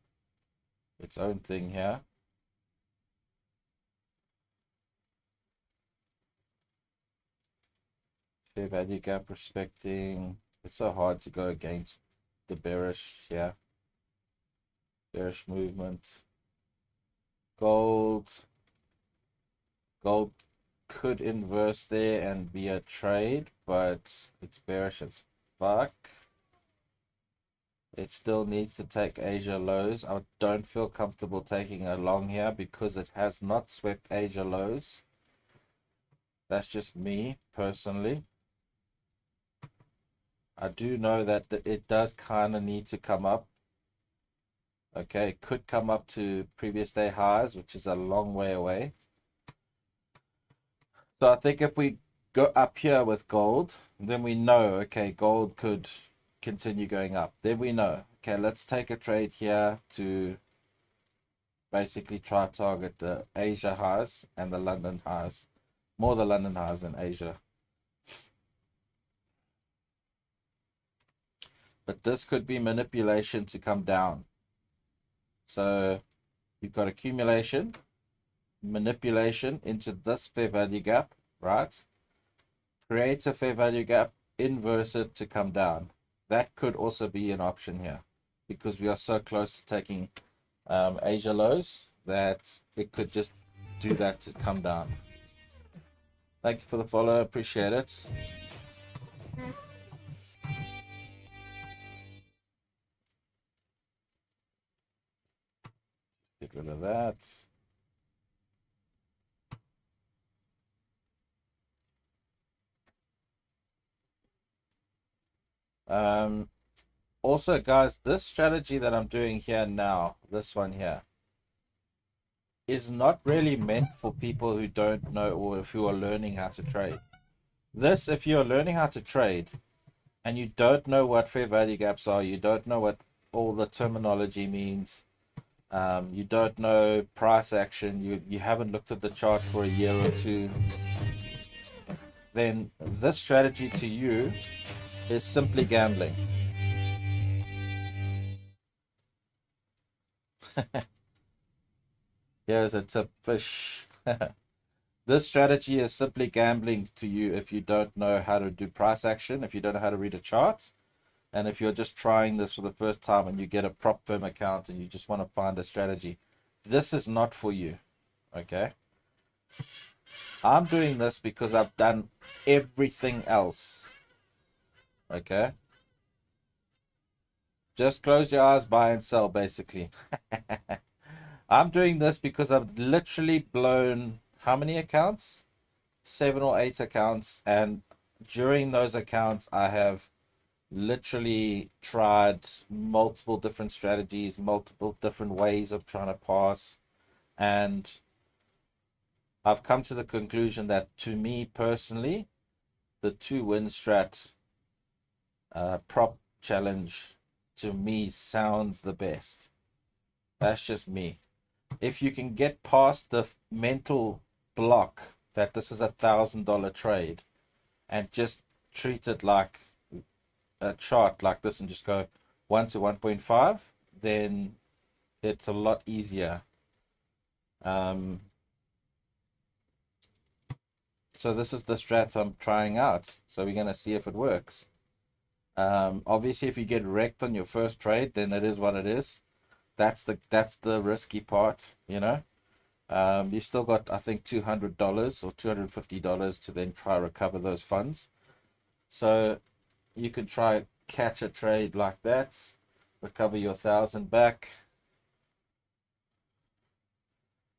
its own thing here. Fair value gap respecting. It's so hard to go against the bearish here. Bearish movement. Gold could inverse there and be a trade, but it's bearish as fuck. It still needs to take Asia lows. I don't feel comfortable taking a long here because it has not swept Asia lows. That's just me personally. I do know that it does kind of need to come up. Okay, it could come up to previous day highs, which is a long way away. So I think if we go up here with gold, then we know, okay, gold could continue going up. Then we know, okay, let's take a trade here to basically try to target the Asia highs and the London highs. More the London highs than Asia. But this could be manipulation to come down. So you've got accumulation, manipulation into this fair value gap, right? Create a fair value gap, inverse it to come down. That could also be an option here because we are so close to taking Asia lows that it could just do that to come down. Thank you for the follow. Appreciate it. Get rid of that. Also, guys, this strategy that I'm doing here now, this one here, is not really meant for people who don't know or if you are learning how to trade. This, if you're learning how to trade and you don't know what fair value gaps are, you don't know what all the terminology means, you don't know price action, you haven't looked at the chart for a year or two, then this strategy to you is simply gambling. Here's a tip, fish. This strategy is simply gambling to you if you don't know how to do price action, if you don't know how to read a chart, and if you're just trying this for the first time and you get a prop firm account and you just want to find a strategy. This is not for you, okay? I'm doing this because I've done everything else, okay? Just close your eyes, buy and sell, basically. I'm doing this because I've literally blown how many accounts? 7 or 8 accounts, and during those accounts I have literally tried multiple different strategies, multiple different ways of trying to pass, and I've come to the conclusion that to me personally, the 2-win strat prop challenge to me sounds the best. That's just me. If you can get past the mental block that this is $1,000 trade and just treat it like a chart like this and just go 1 to 1.5, then it's a lot easier. So this is the strat I'm trying out. So we're going to see if it works. Obviously, if you get wrecked on your first trade, then it is what it is. That's the risky part, you know. You still got, I think, $200 or $250 to then try recover those funds. So you could try catch a trade like that, recover your 1,000 back.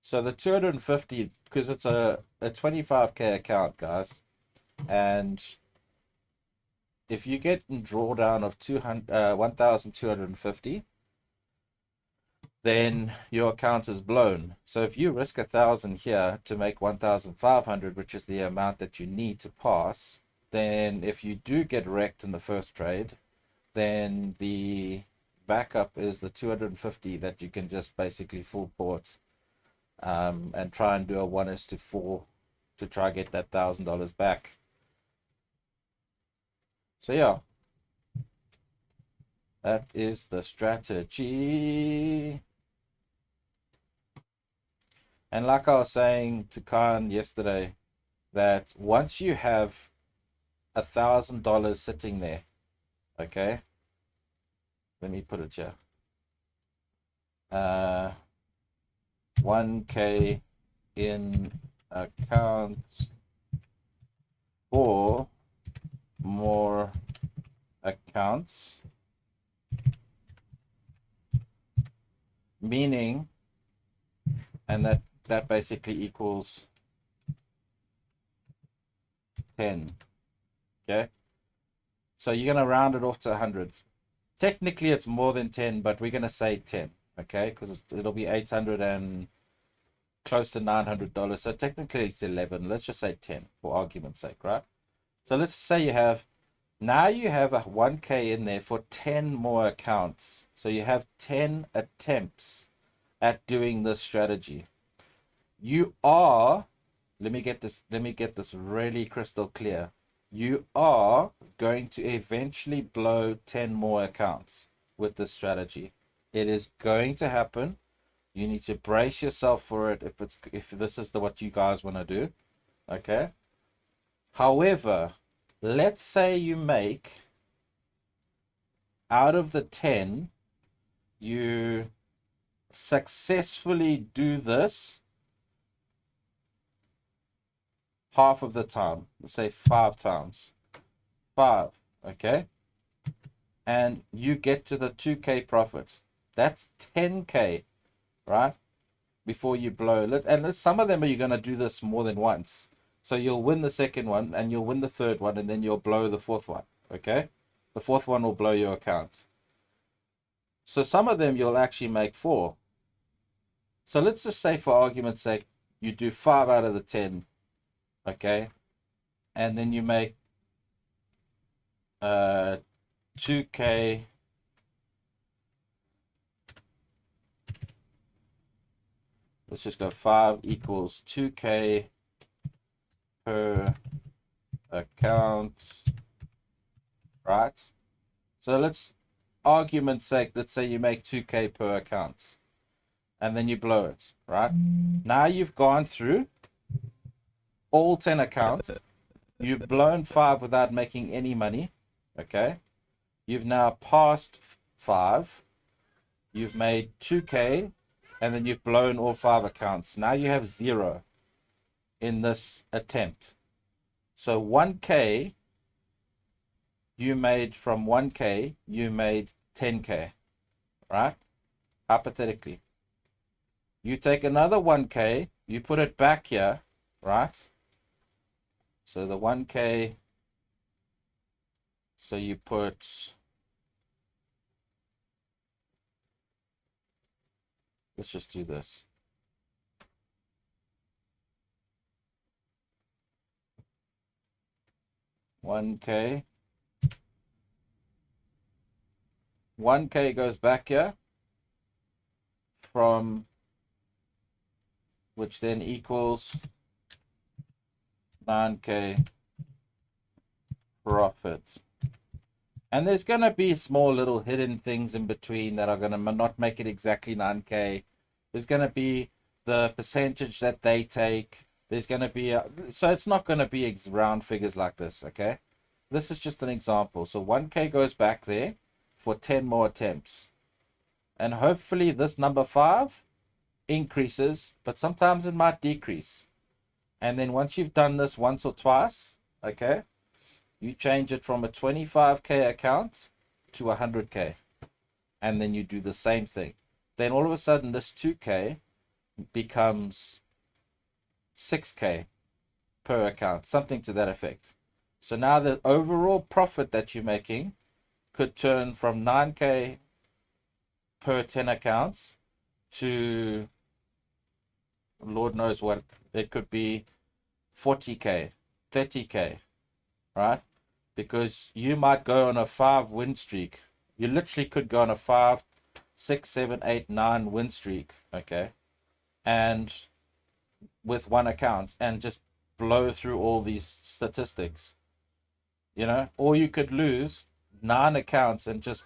So the 250, because it's a 25K account, guys, and if you get in drawdown of 1,250, then your account is blown. So if you risk 1,000 here to make 1,500, which is the amount that you need to pass, then if you do get wrecked in the first trade, then the backup is the 250 that you can just basically full port, and try and do a 1:4 to try get that $1,000 back. So yeah, that is the strategy. And like I was saying to Khan yesterday, that once you have $1,000 sitting there, okay, let me put it here, 1K in account for more accounts, meaning, and that basically equals 10. Okay, so you're going to round it off to 100. Technically it's more than 10, but we're going to say 10, okay, because it'll be 800 and close to $900. So technically it's 11. Let's just say 10 for argument's sake, right? So let's say you have a 1K in there for 10 more accounts. So you have 10 attempts at doing this strategy. You are, let me get this really crystal clear. You are going to eventually blow 10 more accounts with this strategy. It is going to happen. You need to brace yourself for it if this is what you guys want to do. Okay? However, let's say you make, out of the 10, you successfully do this half of the time. Let's say 5 times. 5, okay? And you get to the 2K profit. That's 10K, right? Before you blow. And some of them you're going to do this more than once. So you'll win the second one, and you'll win the third one, and then you'll blow the fourth one, okay? The fourth one will blow your account. So some of them you'll actually make 4. So let's just say, for argument's sake, you do 5 out of the 10, okay? And then you make 2K. Let's just go 5 equals 2K per account, right? So let's, argument's sake, let's say you make 2K per account, and then you blow it, right? Now you've gone through all 10 accounts. You've blown 5 without making any money, okay? You've now passed 5. You've made 2K, and then you've blown all 5 accounts. Now you have 0 in this attempt. So 1K, you made, from 1K, you made 10K, right? Hypothetically. You take another 1K, you put it back here, right? So the 1K, so you put, let's just do this. $1K. 1K goes back here, from, which then equals 9K profit. And there's going to be small little hidden things in between that are going to not make it exactly 9K. There's going to be the percentage that they take. There's going to be so it's not going to be round figures like this, okay? this is just an example. So 1K goes back there for 10 more attempts. And hopefully this number 5 increases, but sometimes it might decrease. And then once you've done this once or twice, okay, you change it from a 25K account to a 100K. And then you do the same thing. Then all of a sudden this 2K becomes 6K per account, something to that effect. So now the overall profit that you're making could turn from 9K per 10 accounts to Lord knows what. It could be 40K, 30K, right? Because you might go on a 5 win streak. You literally could go on a 5, 6, 7, 8, 9 win streak, okay? And with one account and just blow through all these statistics, you know? Or you could lose 9 accounts and just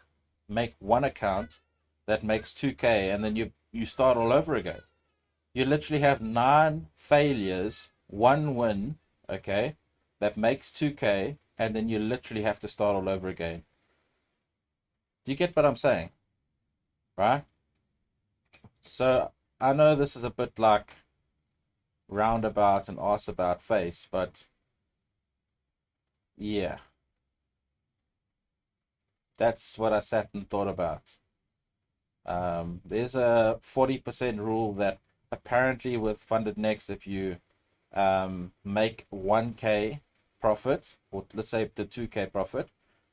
make one account that makes 2K, and then you start all over again. You literally have 9 failures, 1 win, okay, that makes 2K, and then you literally have to start all over again. Do you get what I'm saying? Right? So I know this is a bit like roundabout and arse about face, but yeah, that's what I sat and thought about. There's a 40% rule that apparently with Funded Next, if you make 1K profit, or let's say the 2K profit,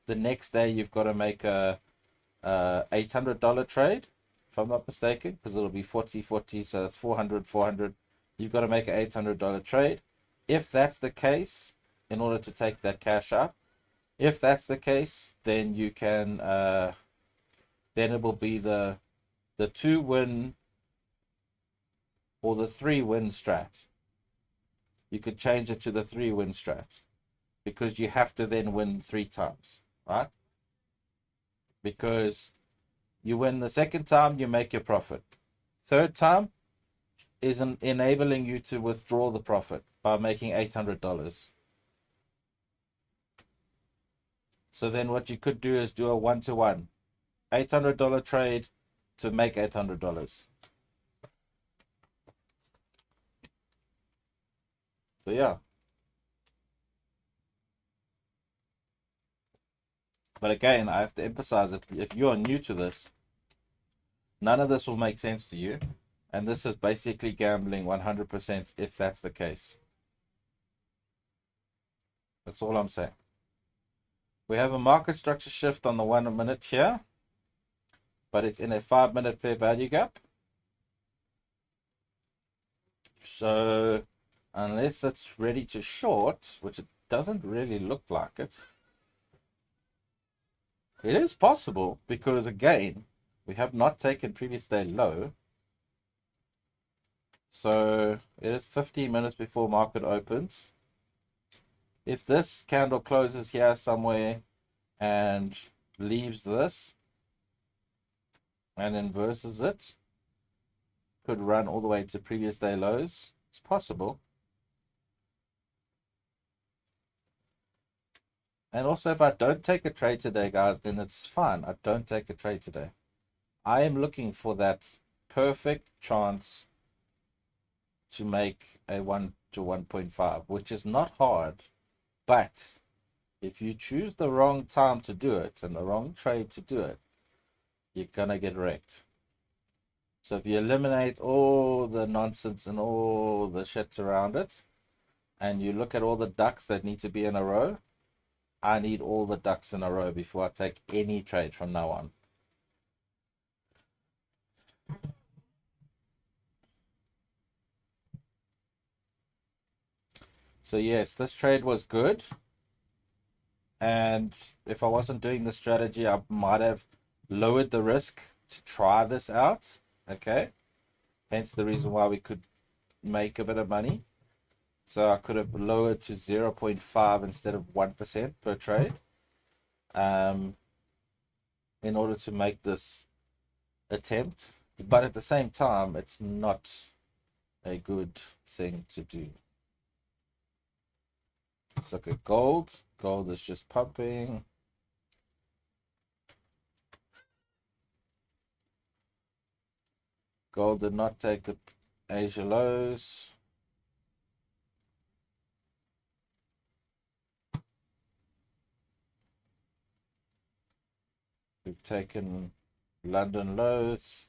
the next day you've got to make a $800 trade, if I'm not mistaken, because it'll be 40, 40, so that's 400, 400. You've got to make an $800 trade. If that's the case, in order to take that cash out, if that's the case, then you can, then it will be the 2 win or the 3 win strat. You could change it to the 3 win strat, because you have to then win 3 times, right? Because you win the second time, you make your profit. Third time is enabling you to withdraw the profit by making $800. So then what you could do is do a 1-to-1. $800 trade to make $800. So yeah. But again, I have to emphasize it. If you are new to this, none of this will make sense to you. And this is basically gambling 100% if that's the case. That's all I'm saying. We have a market structure shift on the 1 minute here, but it's in a 5-minute fair value gap. So unless it's ready to short, which it doesn't really look like it, it is possible, because again, we have not taken previous day low. So it is 15 minutes before market opens. If this candle closes here somewhere and leaves this and inverses it, could run all the way to previous day lows. It's possible. And also, if I don't take a trade today, guys, then it's fine. I don't take a trade today. I am looking for that perfect chance to make a 1 to 1.5, which is not hard. But if you choose the wrong time to do it and the wrong trade to do it, you're going to get wrecked. So if you eliminate all the nonsense and all the shit around it, and you look at all the ducks that need to be in a row, I need all the ducks in a row before I take any trade from now on. So yes, this trade was good. And if I wasn't doing the strategy, I might have lowered the risk to try this out. Okay. Hence the reason why we could make a bit of money. So I could have lowered to 0.5 instead of 1% per trade. In order to make this attempt. But at the same time, it's not a good thing to do. Let's look at gold. Gold is just pumping. Gold did not take the Asia lows. We've taken London lows.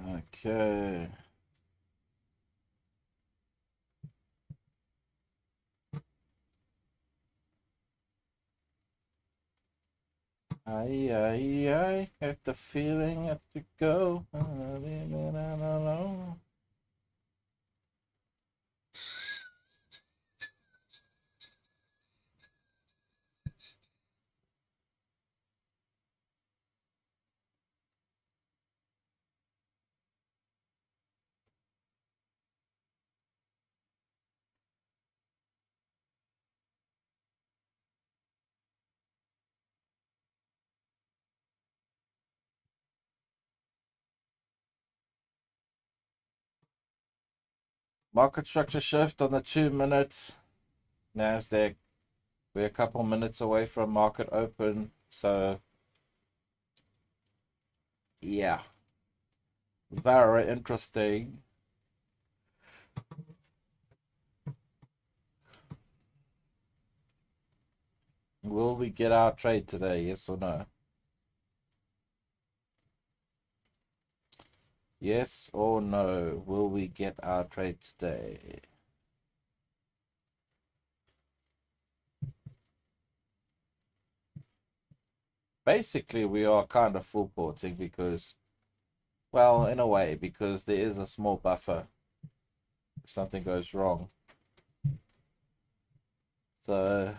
Okay. I have the feeling I have to go. Market structure shift on the 2 minutes. NASDAQ. We're a couple minutes away from market open. So, yeah. Very interesting. Will we get our trade today? Yes or no? Yes or no? Will we get our trade today? Basically, we are kind of full porting because, well, in a way, because there is a small buffer if something goes wrong. So,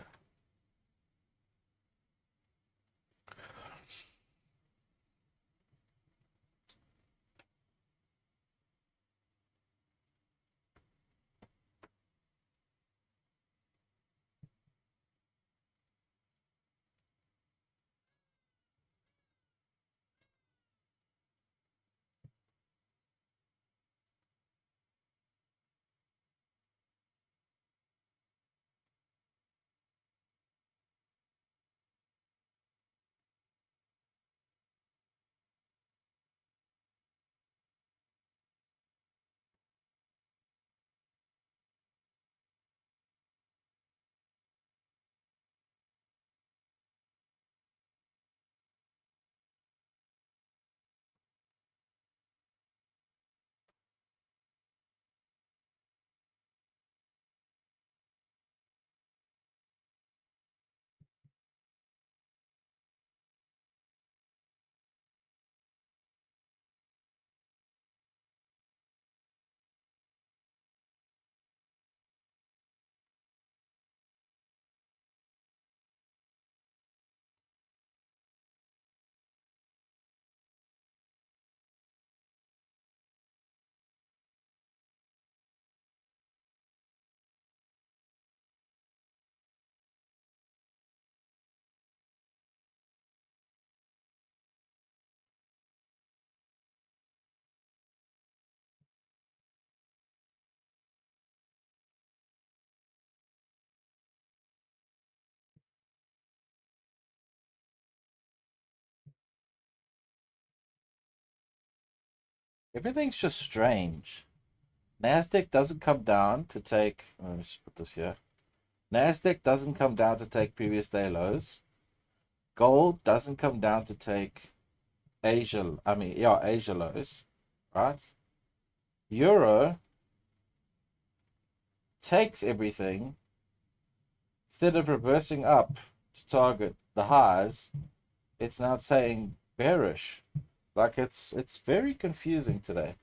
everything's just strange. NASDAQ doesn't come down to take. Let me just put this here. NASDAQ doesn't come down to take previous day lows. Gold doesn't come down to take Asia, yeah, Asia lows, right? Euro takes everything instead of reversing up to target the highs, it's now saying bearish. Like it's very confusing today.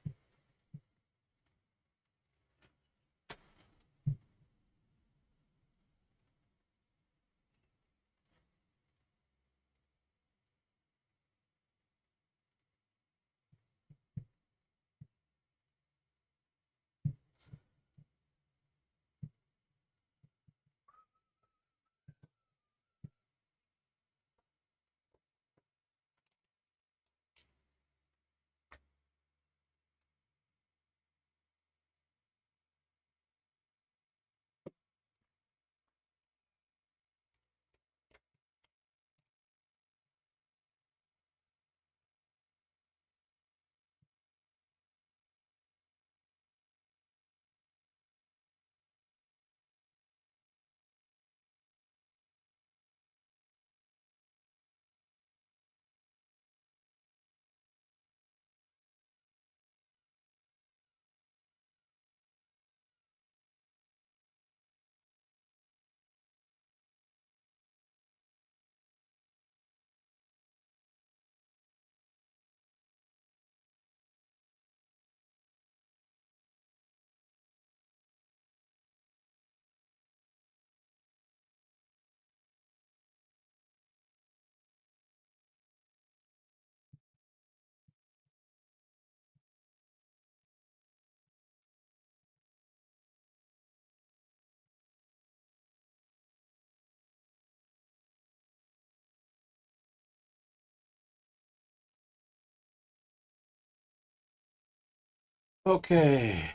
Okay.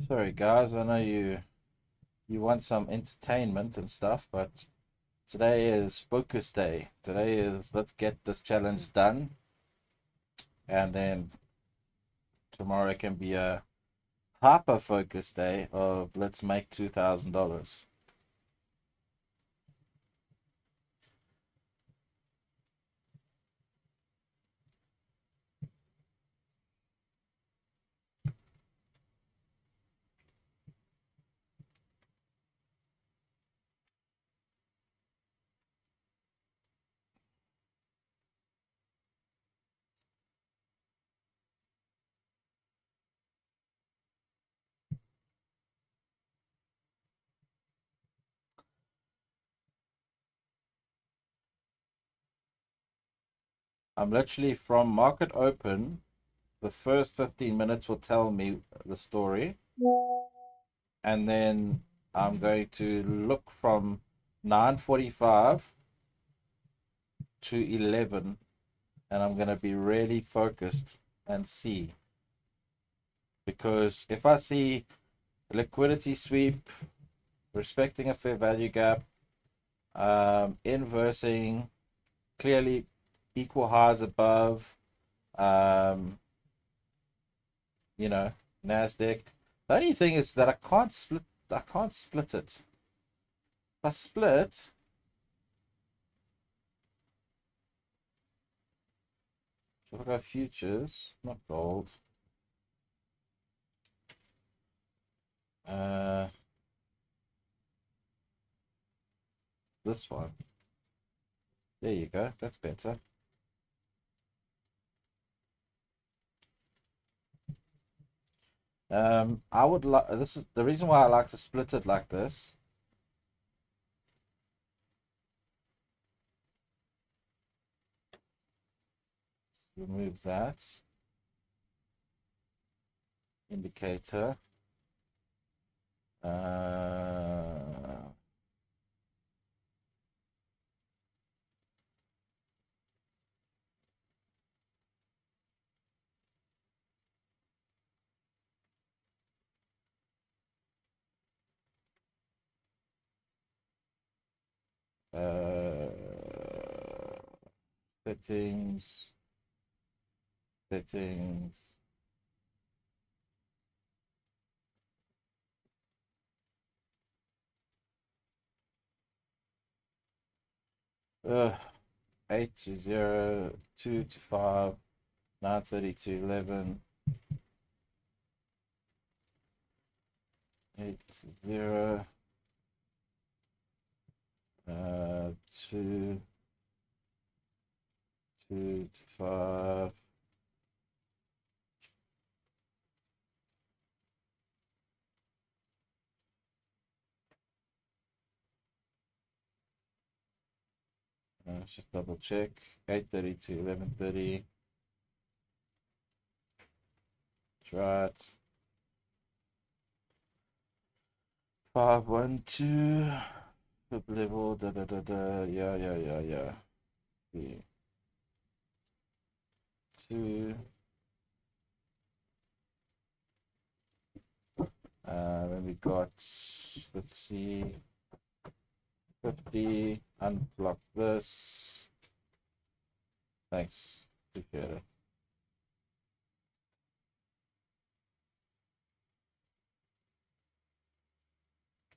Sorry guys, I know you want some entertainment and stuff, but today is focus day. Today is let's get this challenge done, and then tomorrow can be a hyper focus day of let's make $2,000. I'm literally from market open. The first 15 minutes will tell me the story, and then I'm going to look from 9:45 to 11, and I'm going to be really focused and see, because if I see liquidity sweep respecting a fair value gap, inversing clearly equal highs above, um, you know, Nasdaq. The only thing is that I can't split it. If I split, so I've got futures, not gold. Uh, this one. There you go. That's better. I would like, this is the reason why I like to split it like this. Remove that indicator. Uh, 'settings, settings. Uh, 8 to 0, 2 to 5. 9:30 to 11. 8 to 0. 2 to 5. Let's just double check. 8:30 to 11:30. That's right. 5, 1, 2. Flip level. Da da da da. Yeah. 3, 2. Then we got, let's see, 50. Unblock this. Thanks. Appreciate it.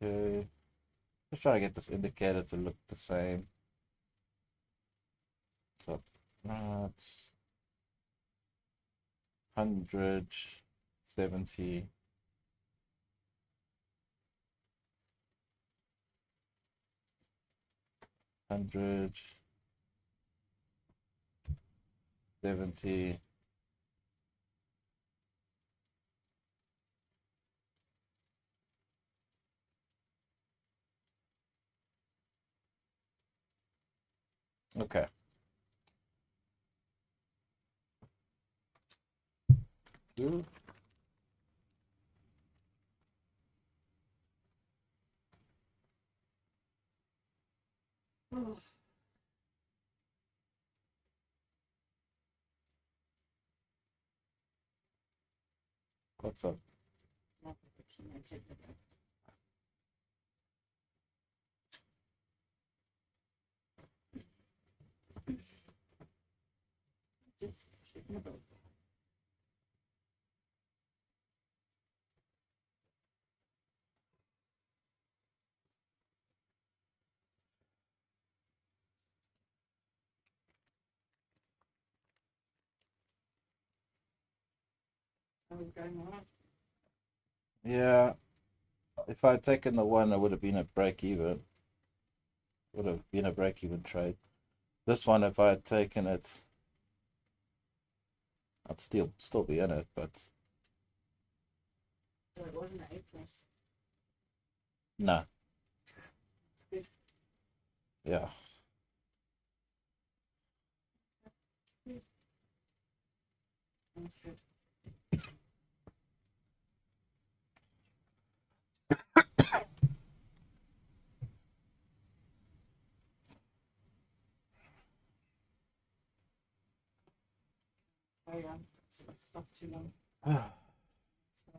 Okay. Just trying to get this indicator to look the same. Top right. 100, 70. 100, 70. Okay. Cool. What's up? Yeah, if I had taken the one, it would have been a break even. Would have been a break even trade. This one, if I had taken it, I'd still be in it, but So it wasn't an A plus. no. Good. Yeah. That's good. Oh yeah, so it's stopped too long. So,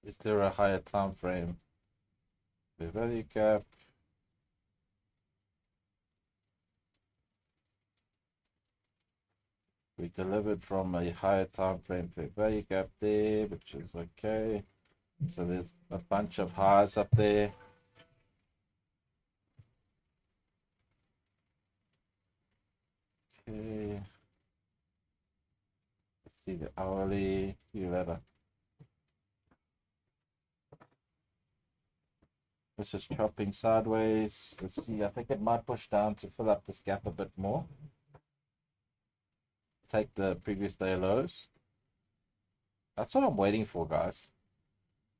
Is there a higher time frame? The value gap. We delivered from a higher time frame fair value gap there, which is okay. So there's a bunch of highs up there. Okay. Let's see the hourly. See you later. This is chopping sideways. Let's see. I think it might push down to fill up this gap a bit more. Take the previous day lows. That's what I'm waiting for, guys.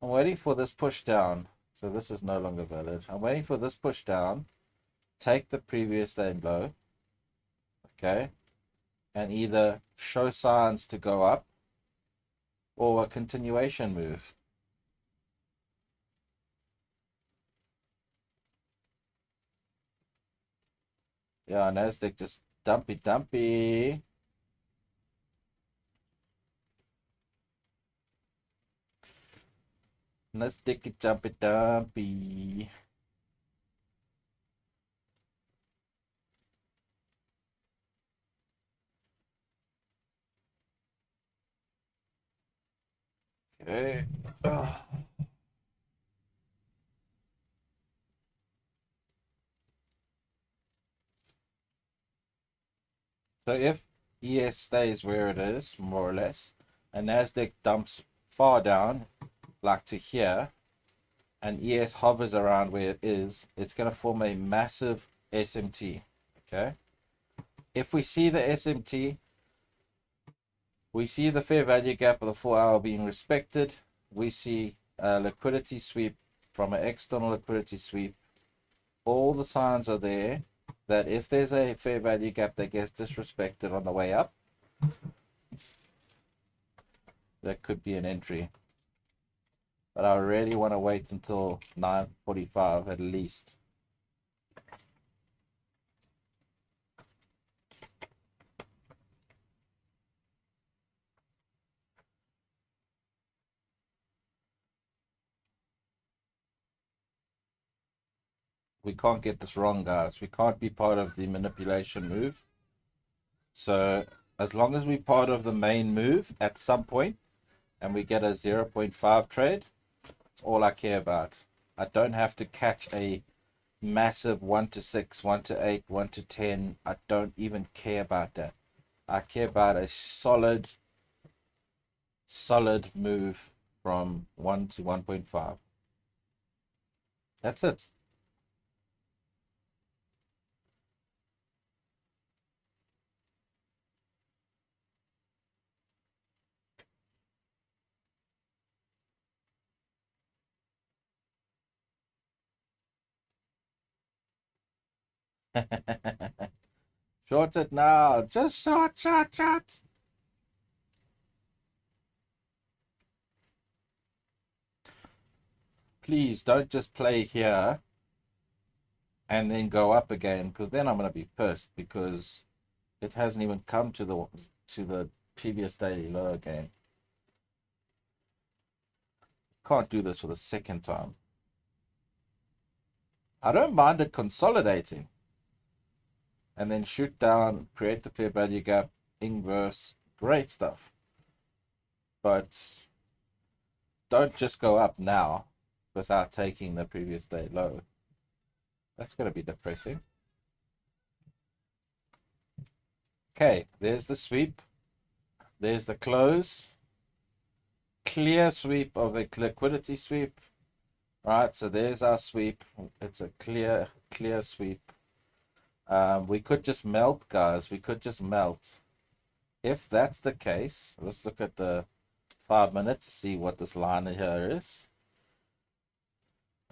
I'm waiting for this push down. So this is no longer valid. I'm waiting for this push down. Take the previous day low. Okay. And either show signs to go up or a continuation move. Yeah, Nasdaq just dumpy. Nasdaq dumpy. Okay. Ah. So if ES stays where it is, more or less, and Nasdaq dumps far down, like to here, and ES hovers around where it is, it's going to form a massive SMT. Okay. If we see the SMT, we see the fair value gap of the 4 hour being respected. We see a liquidity sweep from an external liquidity sweep. All the signs are there that if there's a fair value gap that gets disrespected on the way up, that could be an entry. But I really want to wait until 9:45 at least. We can't get this wrong, guys. We can't be part of the manipulation move. So as long as we're part of the main move at some point and we get a 0.5 trade, that's all I care about. I don't have to catch a massive 1 to 6, 1 to 8, 1 to 10. I don't even care about that. I care about a solid move from 1 to 1.5. That's it. Short it now. Just short, short, short. Please don't just play here and then go up again, because then I'm going to be pissed because it hasn't even come to the previous daily low again. Can't do this for the second time. I don't mind it consolidating and then shoot down, create the fair value gap, inverse, great stuff. But don't just go up now without taking the previous day low. That's going to be depressing. Okay, there's the sweep. There's the close. Clear sweep of a liquidity sweep. Right, so there's our sweep. It's a clear sweep. We could just melt, guys. We could just melt. If that's the case, let's look at the 5 minute to see what this line here is.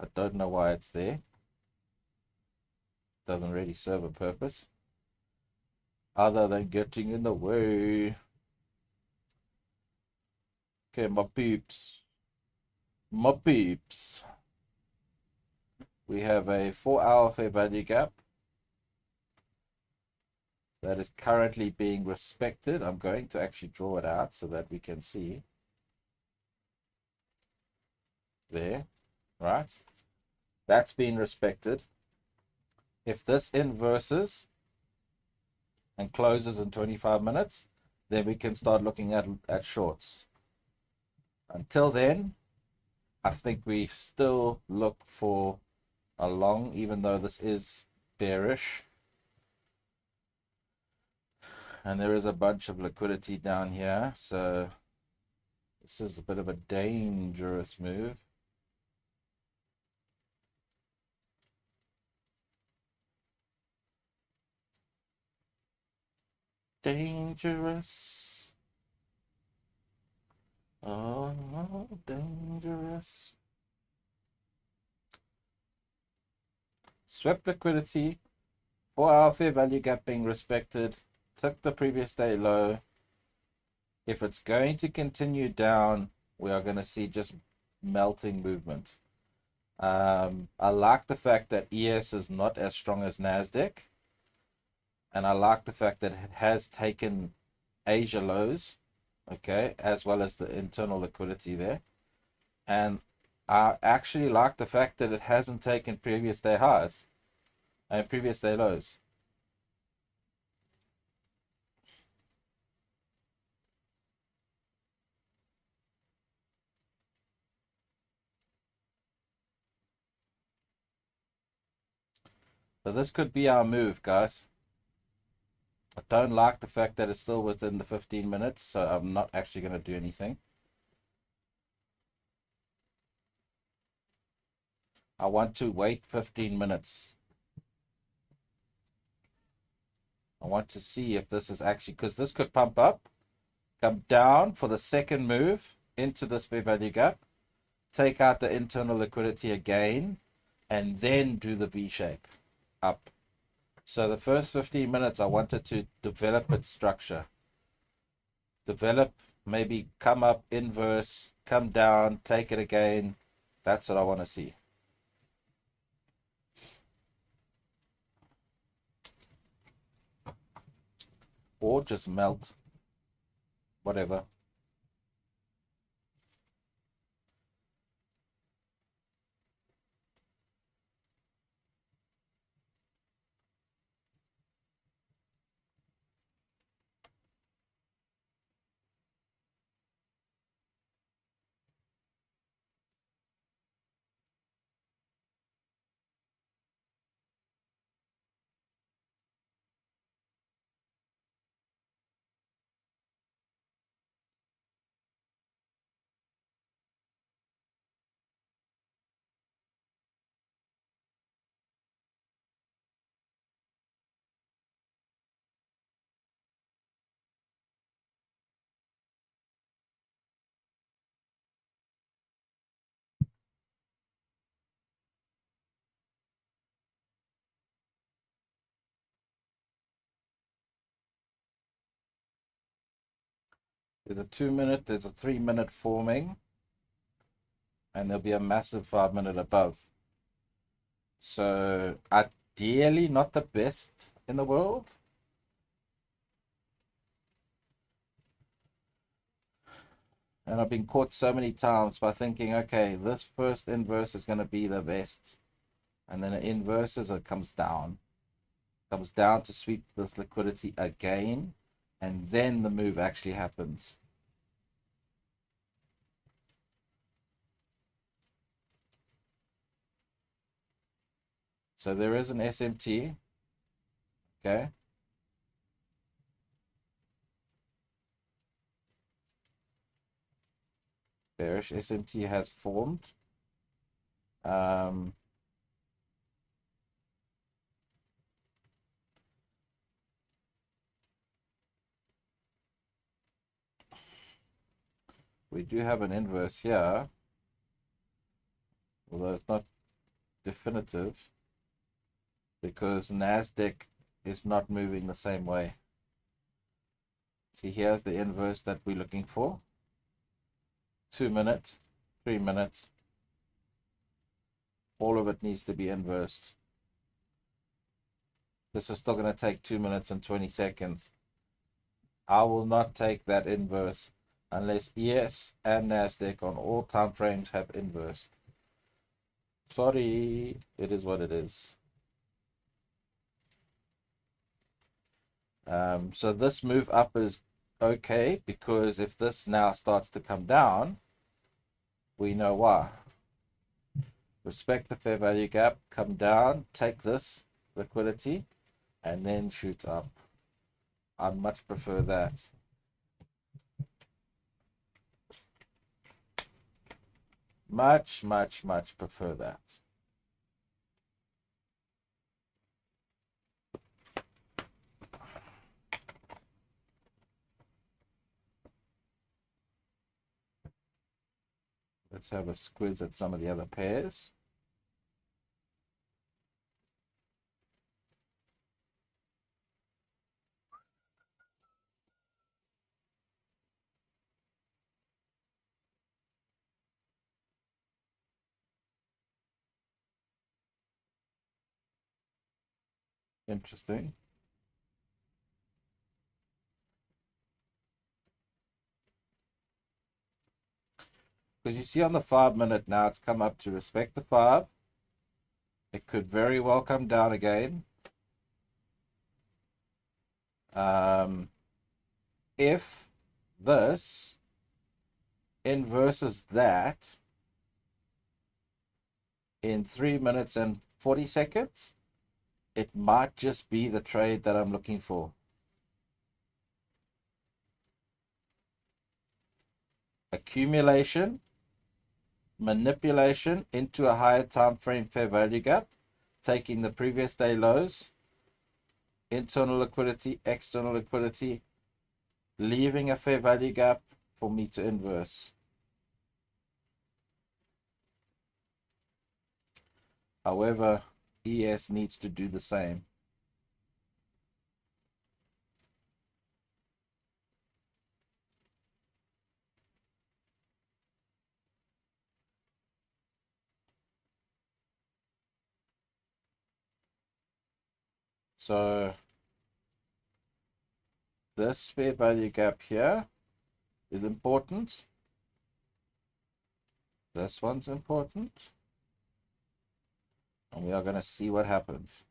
I don't know why it's there. Doesn't really serve a purpose other than getting in the way. Okay, my peeps. My peeps. We have a 4 hour fair value gap that is currently being respected. I'm going to actually draw it out so that we can see. There, right? That's been respected. If this inverses and closes in 25 minutes, then we can start looking at shorts. Until then, I think we still look for a long, even though this is bearish. And there is a bunch of liquidity down here, so this is a bit of a dangerous move. Dangerous. Oh, dangerous. Swept liquidity. 4 hour fair value gap being respected. Took the previous day low. If it's going to continue down, we are going to see just melting movement. I like the fact that ES is not as strong as Nasdaq. And I like the fact that it has taken Asia lows, okay, as well as the internal liquidity there. And I actually like the fact that it hasn't taken previous day highs and previous day lows. So this could be our move, guys. I don't like the fact that it's still within the 15 minutes, so I'm not actually going to do anything. I want to wait 15 minutes. I want to see if this is actually, because this could pump up, come down for the second move into this fair value gap, take out the internal liquidity again, and then do the V shape up. So the first 15 minutes, I wanted to develop its structure. Develop, maybe come up, inverse, come down, take it again. That's what I want to see. Or just melt. Whatever. There's a 2-minute, there's a 3-minute forming, and there'll be a massive 5-minute above. So ideally not the best in the world. And I've been caught so many times by thinking, okay, this first inverse is going to be the best. And then it inverses, it comes down. Comes down to sweep this liquidity again. And then the move actually happens. So there is an SMT. Okay. Bearish SMT has formed. We do have an inverse here, although it's not definitive because NASDAQ is not moving the same way. See, here's the inverse that we're looking for. 2 minutes, 3 minutes. All of it needs to be inversed. This is still going to take 2 minutes and 20 seconds. I will not take that inverse unless ES and NASDAQ on all time frames have inversed. Sorry, it is what it is. So this move up is okay because if this now starts to come down, we know why. Respect the fair value gap, come down, take this liquidity, and then shoot up. I much prefer that. Much, much, much prefer that. Let's have a squiz at some of the other pairs. Interesting. Because you see on the 5-minute now, it's come up to respect the 5. It could very well come down again. If this inverses that in 3 minutes and 40 seconds, it might just be the trade that I'm looking for. Accumulation, manipulation into a higher time frame fair value gap, taking the previous day lows, internal liquidity, external liquidity, leaving a fair value gap for me to inverse. However, ES needs to do the same. So this fair value gap here is important. This one's important. And we are going to see what happens.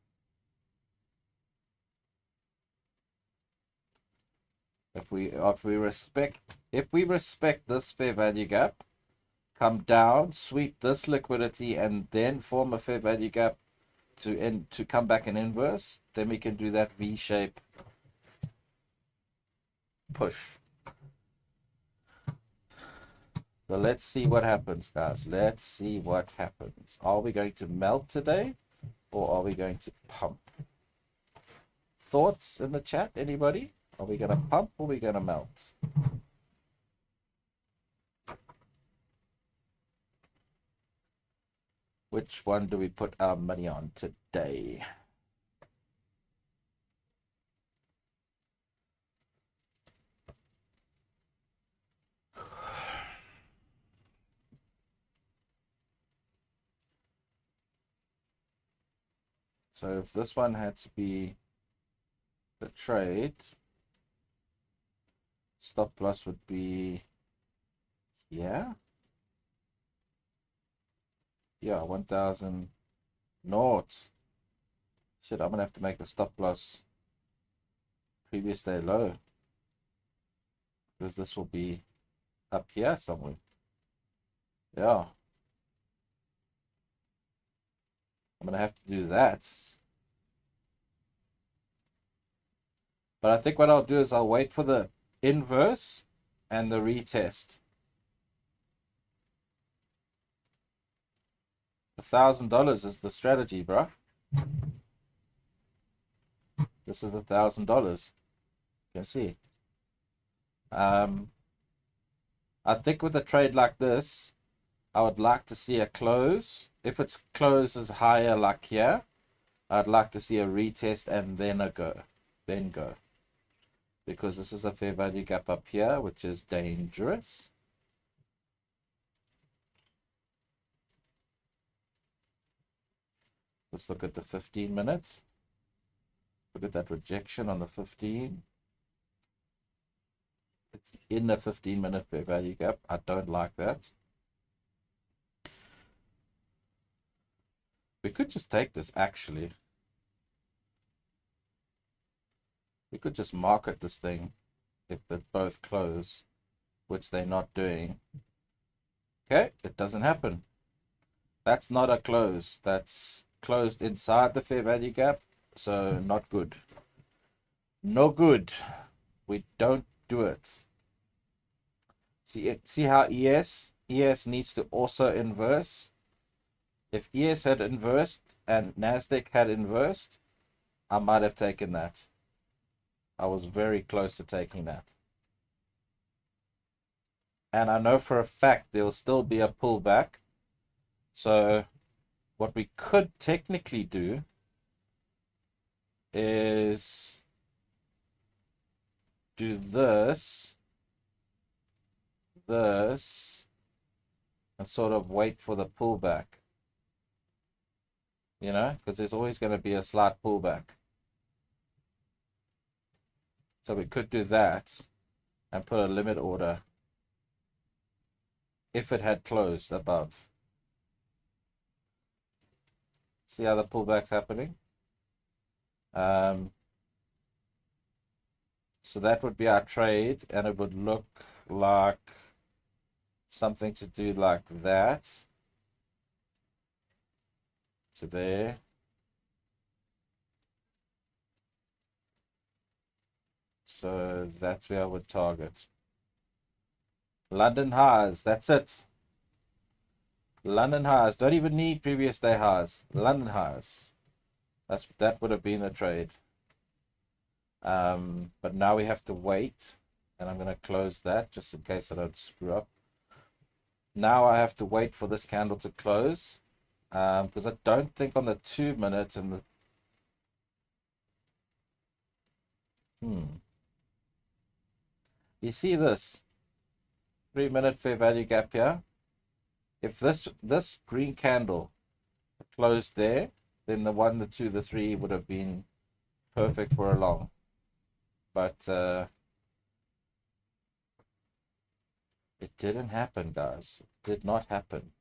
If we respect this fair value gap, come down, sweep this liquidity, and then form a fair value gap to come back in inverse, then we can do that V-shape push. So let's see what happens, guys. Let's see what happens. Are we going to melt today, or are we going to pump? Thoughts in the chat, anybody? Are we going to pump, or are we going to melt? Which one do we put our money on today? So if this one had to be the trade, stop loss would be here. Yeah, 1,000 naught. Shit, I'm gonna have to make a stop loss previous day low, because this will be up here somewhere. Yeah, I'm gonna have to do that. But I think what I'll do is I'll wait for the inverse and the retest. $1,000 is the strategy, bro. This is $1,000. You can see. I think with a trade like this, I would like to see a close. If its close is higher like here, I'd like to see a retest and then a go. Then go. Because this is a fair value gap up here, which is dangerous. Let's look at the 15 minutes. Look at that rejection on the 15. It's in the 15-minute fair value gap. I don't like that. We could just take this, actually. We could just market this thing if they're both close, which they're not doing. Okay, it doesn't happen. That's not a close. That's closed inside the fair value gap, so not good. No good. We don't do it. See how ES needs to also inverse. If ES had inversed and Nasdaq had inversed, I might have taken that. I was very close to taking that. And I know for a fact there will still be a pullback. So what we could technically do is do this, and sort of wait for the pullback. You know, because there's always going to be a slight pullback. So we could do that and put a limit order if it had closed above. See how the pullback's happening? So that would be our trade, and it would look like something to do like that. To there. So that's where I would target. London highs, that's it. London highs. Don't even need previous day highs. London highs. That would have been a trade. But now we have to wait. And I'm going to close that just in case I don't screw up. Now I have to wait for this candle to close. Because I don't think on the 2 minutes and the... You see this 3-minute fair value gap here? If this green candle closed there, then the 1, the 2, the 3 would have been perfect for a long. But it didn't happen, guys. It did not happen.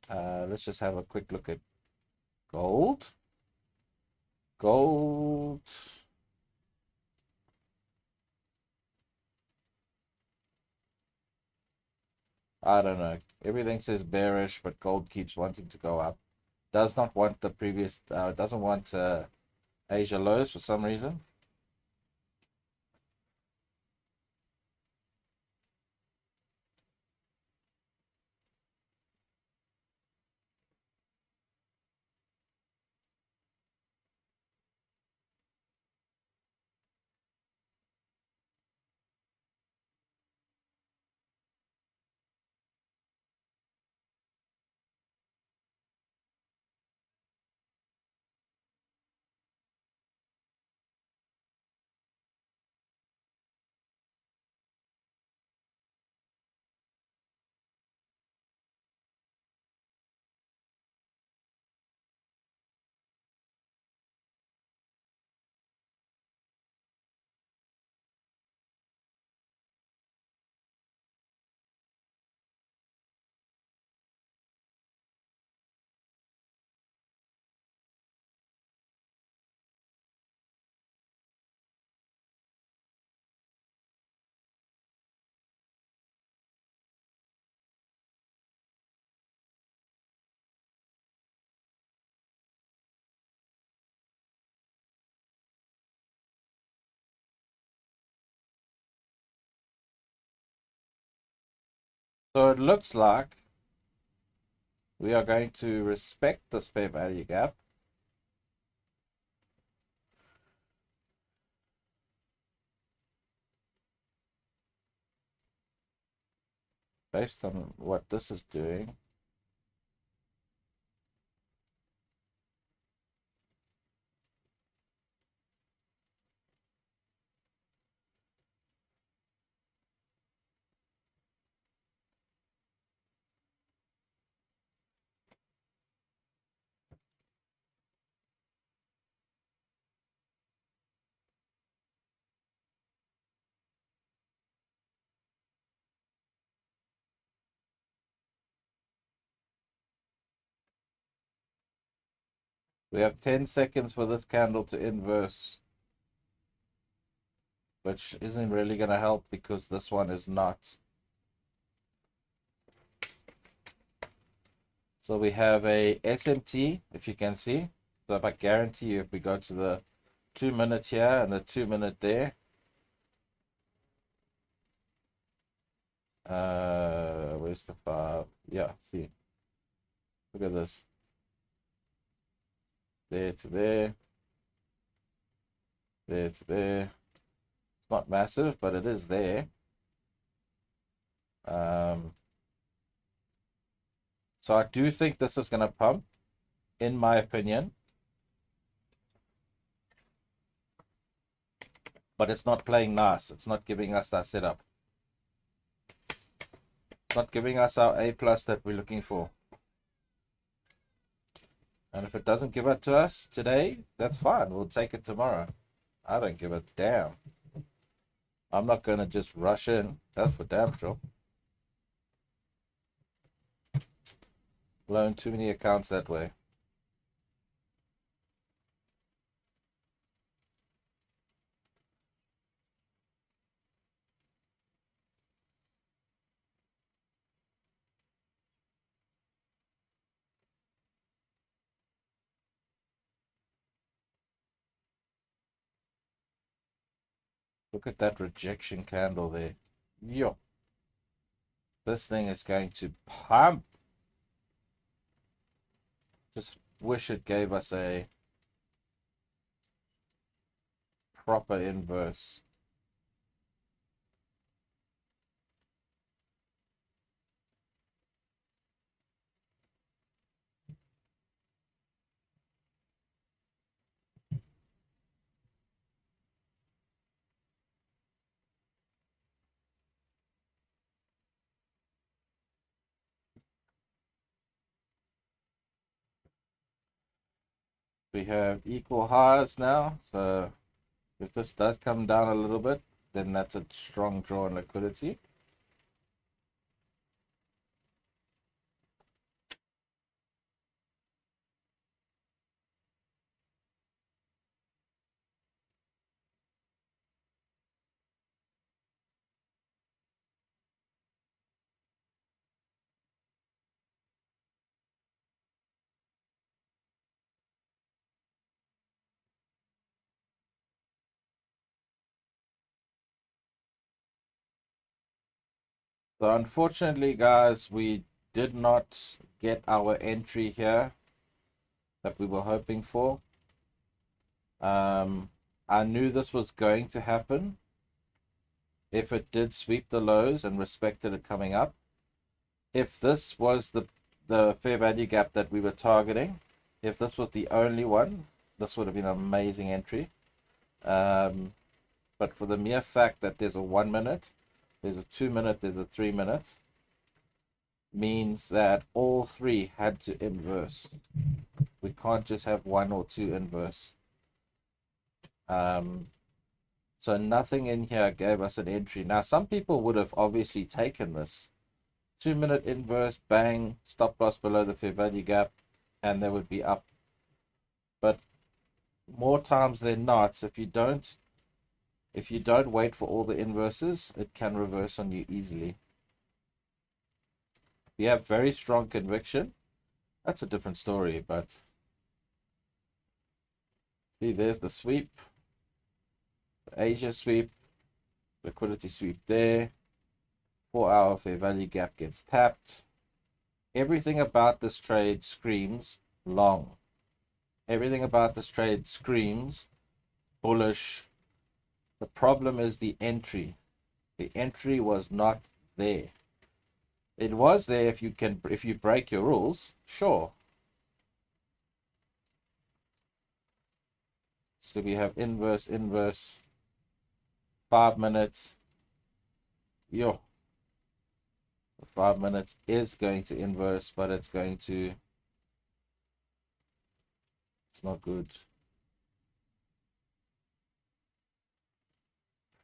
Let's just have a quick look at gold. Gold. I don't know. Everything says bearish, but gold keeps wanting to go up. Does not want the previous, doesn't want Asia lows for some reason. So it looks like we are going to respect this fair value gap. Based on what this is doing. We have 10 seconds for this candle to inverse, which isn't really going to help because this one is not. So we have a SMT, if you can see. So I guarantee you, if we go to the 2 minute here and the 2 minute there, where's the 5? Yeah, see. Look at this. There to there. There to there. It's not massive, but it is there. So I do think this is going to pump, in my opinion. But it's not playing nice. It's not giving us that setup. It's not giving us our A plus that we're looking for. And if it doesn't give it to us today, that's fine. We'll take it tomorrow. I don't give a damn. I'm not going to just rush in. That's for damn sure. Blown too many accounts that way. Look at that rejection candle there. Yo. This thing is going to pump. Just wish it gave us a proper inverse. We have equal highs now, so if this does come down a little bit, then that's a strong draw on liquidity. So unfortunately, guys, we did not get our entry here that we were hoping for. I knew this was going to happen if it did sweep the lows and respected it coming up. If this was the fair value gap that we were targeting, if this was the only one, this would have been an amazing entry. But for the mere fact that there's a 1 minute, there's a 2 minute, there's a 3 minute, means that all three had to inverse. We can't just have one or two inverse. So nothing in here gave us an entry. Now, some people would have obviously taken this 2 minute inverse, bang, stop loss below the fair value gap, and they would be up. But more times than not, if you don't wait for all the inverses, it can reverse on you easily. We have very strong conviction. That's a different story, but see, there's the sweep, the Asia sweep, liquidity sweep there. 4-hour fair value gap gets tapped. Everything about this trade screams long. Everything about this trade screams bullish. The problem is the entry. The entry was not there. It was there if you break your rules, sure. So we have inverse, 5 minutes. Yo. The 5 minutes is going to inverse, but it's not good.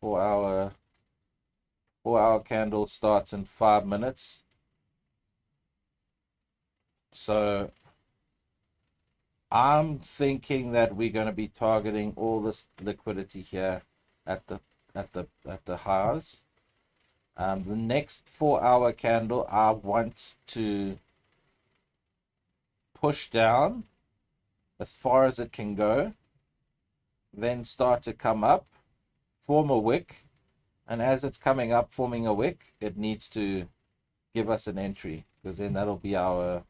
4-hour candle starts in 5 minutes. So I'm thinking that we're going to be targeting all this liquidity here at the highs. The next 4-hour candle, I want to push down as far as it can go, then start to come up, form a wick, and as it's coming up, forming a wick, it needs to give us an entry, because then that'll be our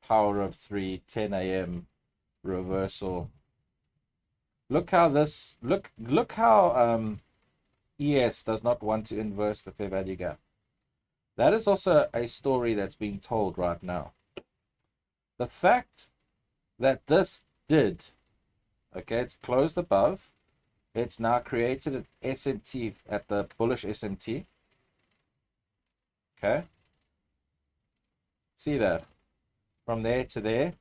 power of 3, 10 a.m. reversal. Look how ES does not want to inverse the fair value gap. That is also a story that's being told right now. The fact that this did, okay, it's closed above, it's now created an SMT at the bullish SMT. Okay, see that from there to there,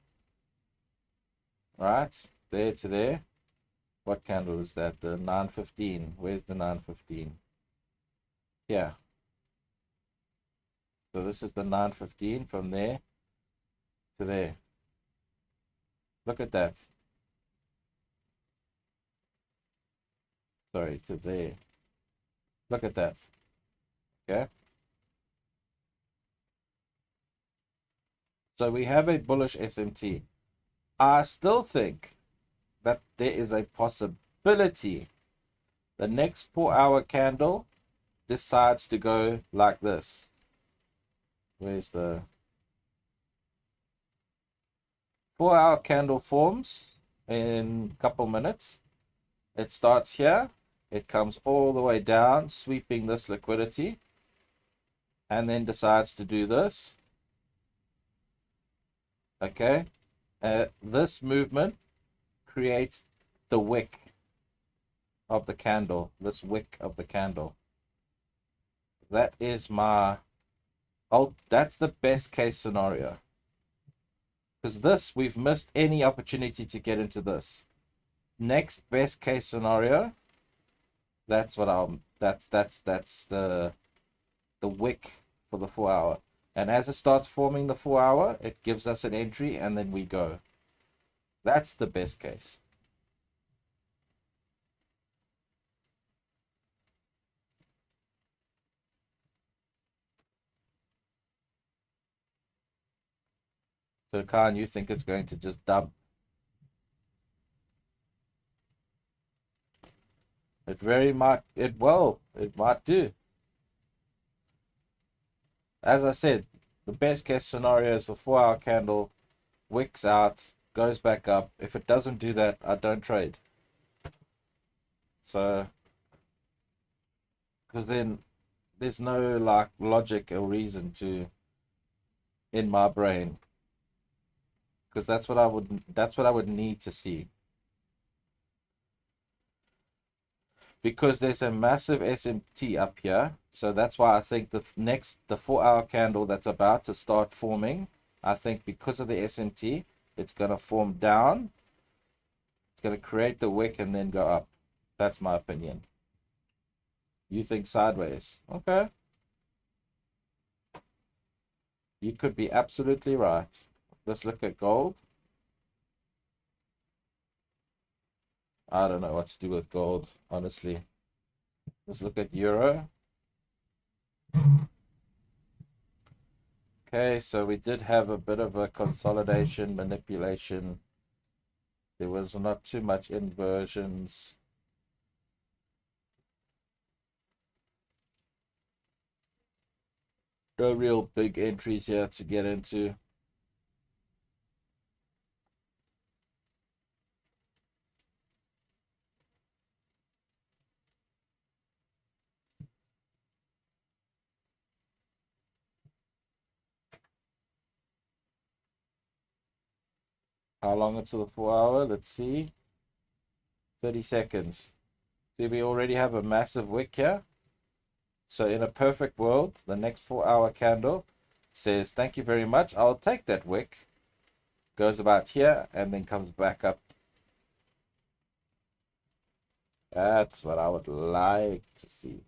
right? There to there. What candle is that? The 915. Where's the 915? Here. So this is the 915 from there to there. Look at that. Sorry, to there. Look at that. Okay. So we have a bullish SMT. I still think that there is a possibility possibility the next 4-hour candle decides to go like this. Where's the 4-hour candle forms in a couple minutes? It starts here, it comes all the way down, sweeping this liquidity, and then decides to do this. Okay, this movement creates the wick of the candle, this wick of the candle. That is my, that's the best case scenario. Because this, we've missed any opportunity to get into this. Next best case scenario, that's what that's the wick for the 4-hour. And as it starts forming the 4-hour, it gives us an entry and then we go. That's the best case. So Khan, you think it's going to just dump? It might do. As I said, the best case scenario is the 4-hour candle wicks out, goes back up. If it doesn't do that, I don't trade. So, because then there's no like logic or reason to in my brain. Because that's what I would need to see. Because there's a massive SMT up here. So that's why I think the 4-hour candle that's about to start forming, I think because of the SMT, it's going to form down. It's going to create the wick and then go up. That's my opinion. You think sideways. Okay. You could be absolutely right. Let's look at gold. I don't know what to do with gold, honestly. Let's look at euro. Okay, so we did have a bit of a consolidation, manipulation. There was not too much inversions. No real big entries here to get into. How long until the 4-hour? Let's see. 30 seconds. See, we already have a massive wick here. So in a perfect world, the next 4-hour candle says, thank you very much. I'll take that wick. Goes about here and then comes back up. That's what I would like to see.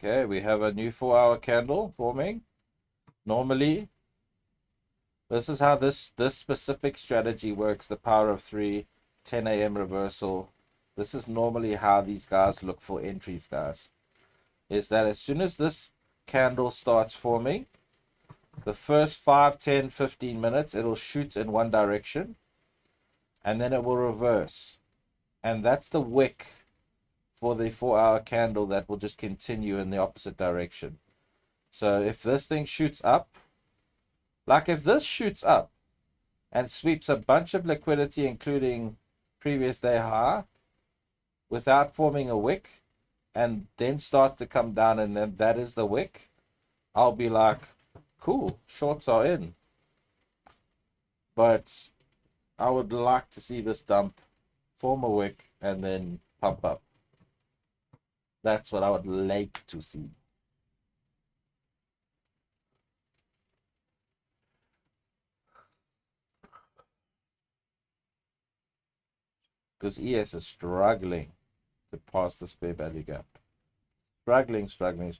Okay, we have a new 4-hour candle forming. Normally, this is how this specific strategy works. The power of 3, 10 a.m. reversal. This is normally how these guys look for entries, guys. Is that as soon as this candle starts forming, the first 5, 10, 15 minutes, it'll shoot in one direction. And then it will reverse. And that's the wick for the 4-hour candle that will just continue in the opposite direction. So if this thing shoots up, like if this shoots up and sweeps a bunch of liquidity, including previous day high, without forming a wick, and then starts to come down, and then that is the wick, I'll be like, cool, shorts are in. But I would like to see this dump, form a wick, and then pump up. That's what I would like to see. Because ES is struggling to pass the fair value gap. Struggling. Struggling.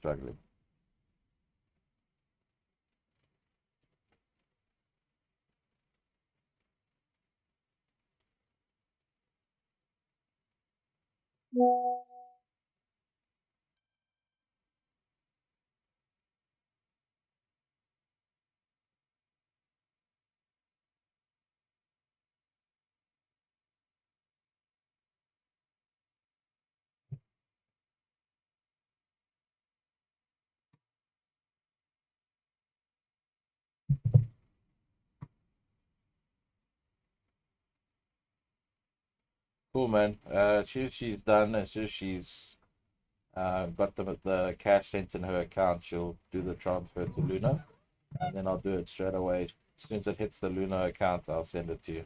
Cool, man. As soon as she's done, as soon as she's got the cash sent in her account, she'll do the transfer to Luna, and then I'll do it straight away. As soon as it hits the Luna account, I'll send it to you.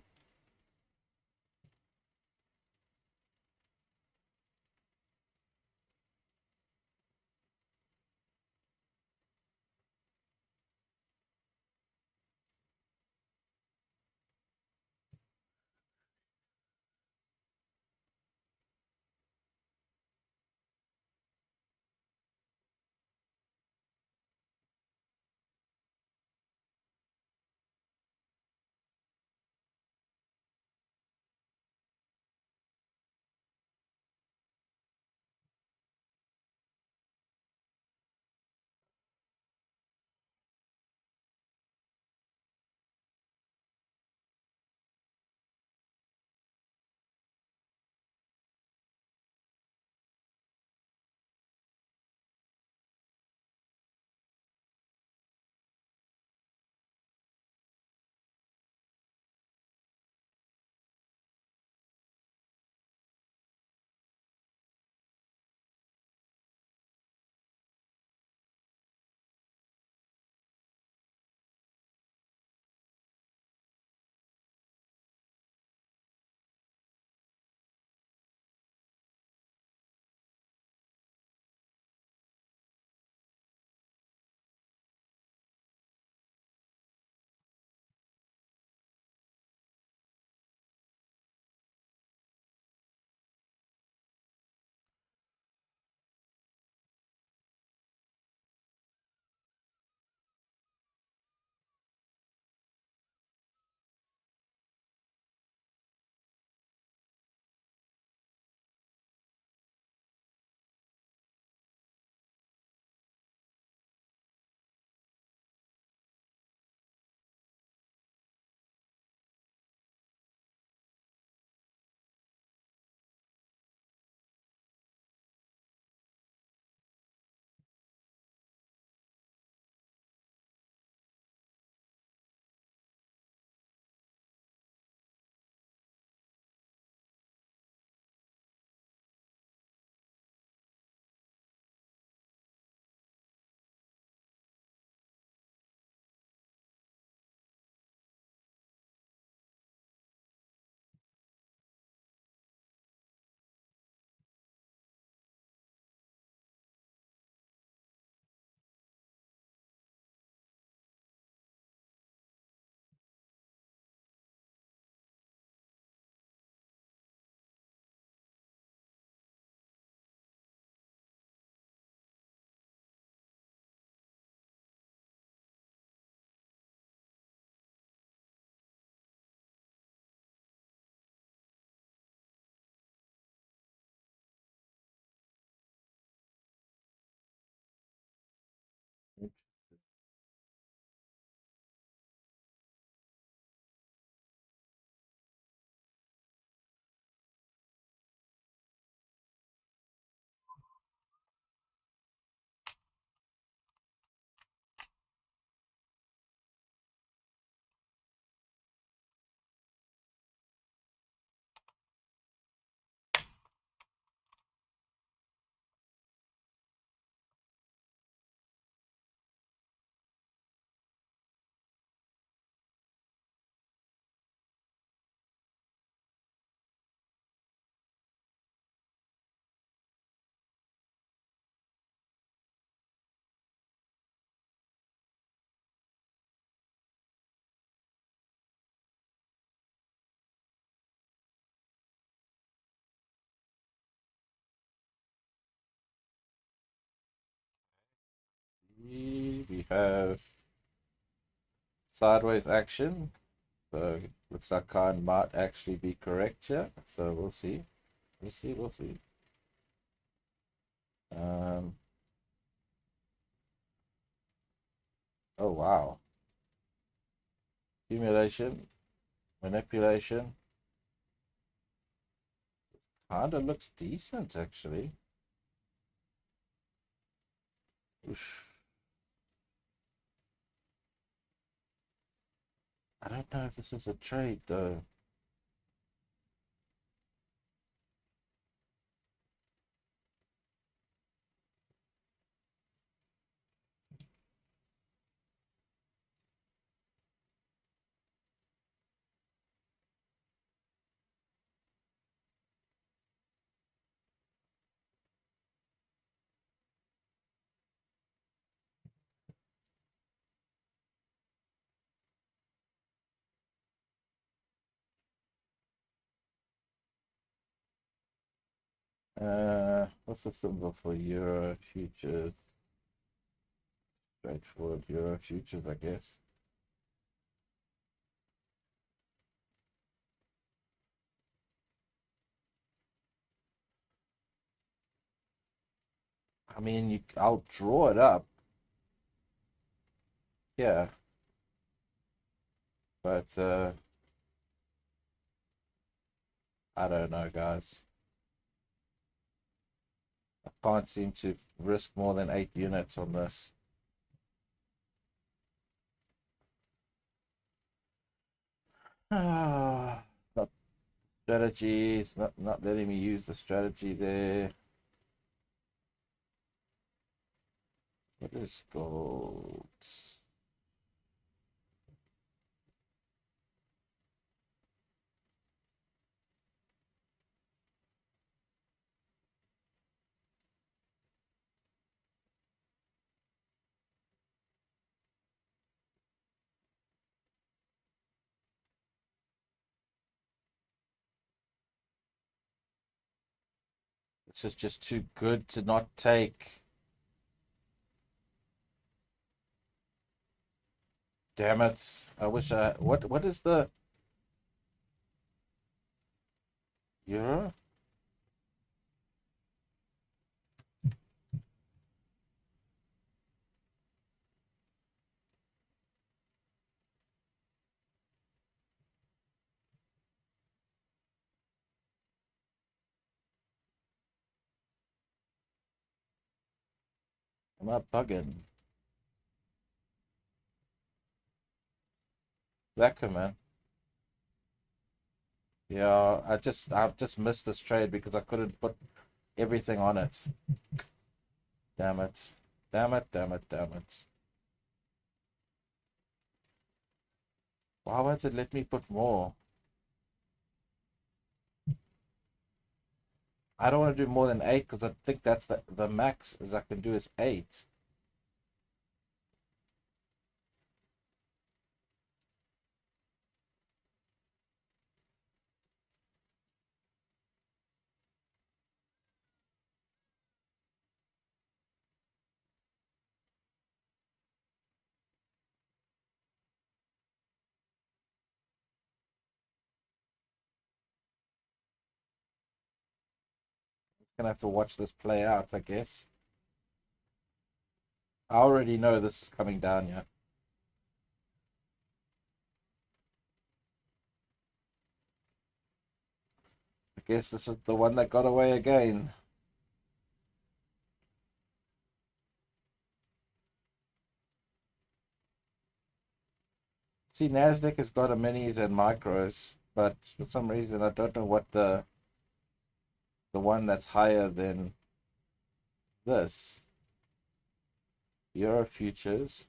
We have sideways action. So looks like Khan might actually be correct here. So we'll see. We'll see. wow. Accumulation, manipulation. Kinda looks decent actually. Oosh. I don't know if this is a trade though. What's the symbol for Euro futures? Straightforward Euro futures, I guess. I mean, I'll draw it up. Yeah, but I don't know, guys. I can't seem to risk more than 8 units on this. Ah, not strategies, not letting me use the strategy there. What is gold? This is just too good to not take. Damn it. I wish I what is the euro? Am I bugging? Lekker, man. Yeah, I've just missed this trade because I couldn't put everything on it. Damn it. Damn it, damn it, damn it. Why won't it let me put more? I don't want to do more than 8 because I think that's the max as I can do is 8. Gonna have to watch this play out, I guess. I already know this is coming down, yeah. I guess this is the one that got away again. See, Nasdaq has got a minis and micros, but for some reason I don't know what the one that's higher than this. Euro futures.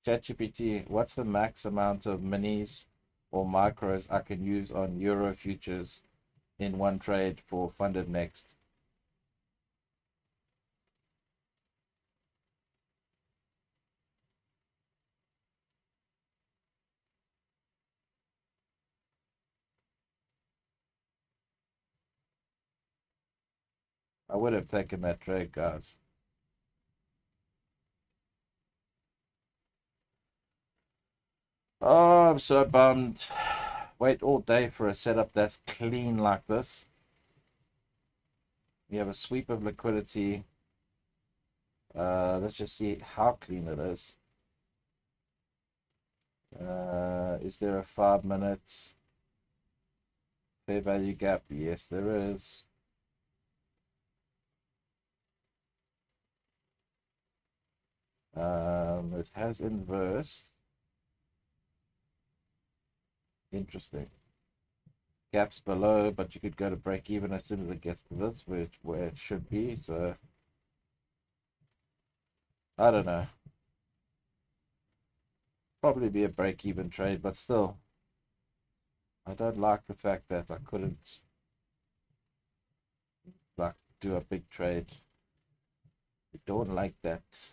ChatGPT, what's the max amount of minis or micros I can use on Euro futures in one trade for funded next? I would have taken that trade, guys. Oh, I'm so bummed. Wait all day for a setup that's clean like this. You have a sweep of liquidity. Let's just see how clean it is. Is there a 5 minute fair value gap? Yes, there is. It has inversed. Interesting. Gaps below, but you could go to break even as soon as it gets to this, where it should be. So I don't know. Probably be a break even trade, but still, I don't like the fact that I couldn't like do a big trade. I don't like that.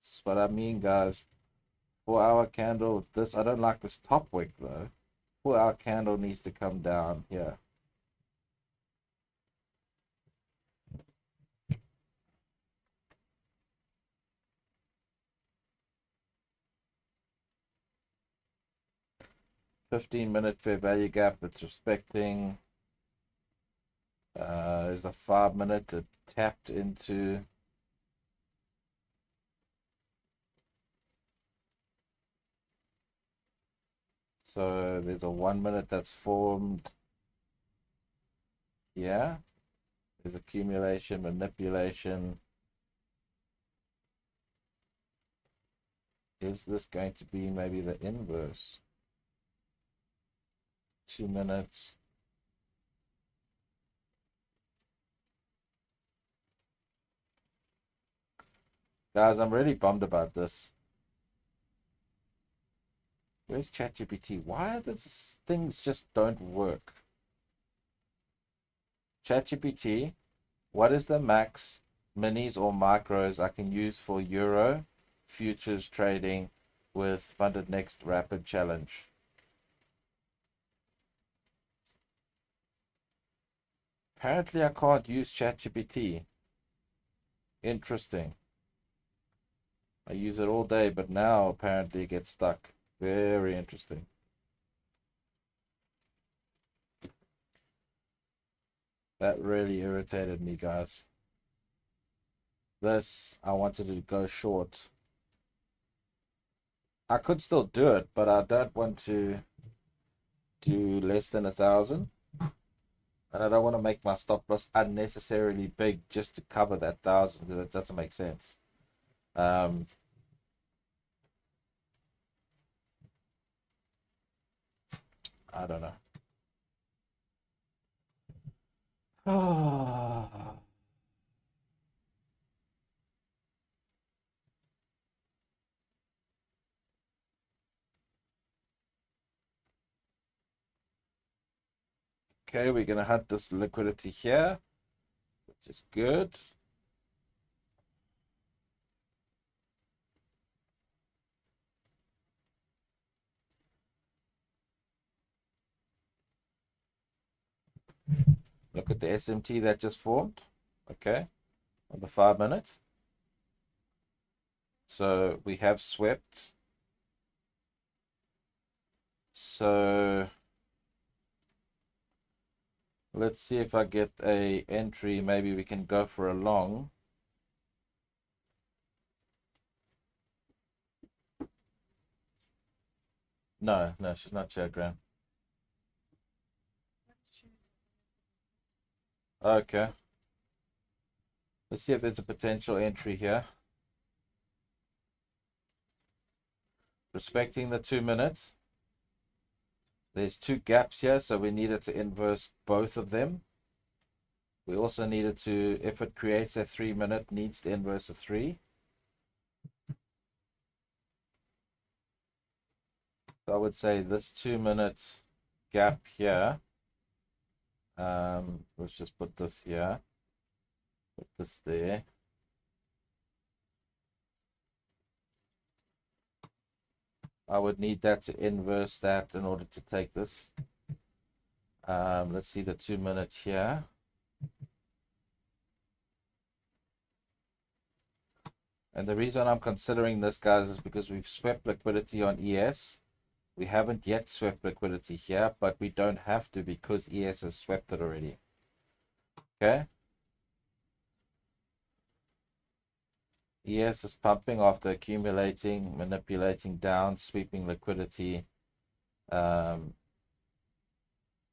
That's what I mean, guys. 4 hour candle. This I don't like this top wick though. 4 hour candle needs to come down here. $15-minute fair value gap. It's respecting. There's a 5 minute that tapped into. So there's a 1 minute that's formed. Yeah. There's accumulation, manipulation. Is this going to be maybe the inverse? 2 minutes. Guys, I'm really bummed about this. Where's ChatGPT? Why does things just don't work? ChatGPT, what is the max minis or micros I can use for Euro futures trading with Funded Next Rapid Challenge? Apparently I can't use ChatGPT. Interesting. I use it all day, but now apparently it gets stuck. Very interesting. That really irritated me, guys. This, I wanted to go short. I could still do it, but I don't want to do less than 1,000. And I don't want to make my stop loss unnecessarily big just to cover that 1,000 because it doesn't make sense. I don't know. Okay, we're going to hunt this liquidity here, which is good. Look at the SMT that just formed. Okay, on the 5 minutes. So we have swept. So let's see if I get a entry. Maybe we can go for a long. No, no, she's not Graham. Okay. Let's see if there's a potential entry here. Respecting the 2 minutes. There's two gaps here, so we needed to inverse both of them. We also needed to, if it creates a 3 minute, needs to inverse a 3. So I would say this 2 minute gap here. Let's just put this here. Put this there. I would need that to inverse that in order to take this. Let's see the 2-minute here. And the reason I'm considering this, guys, is because we've swept liquidity on ES. We haven't yet swept liquidity here, but we don't have to because ES has swept it already. Okay. ES is pumping after accumulating, manipulating down, sweeping liquidity.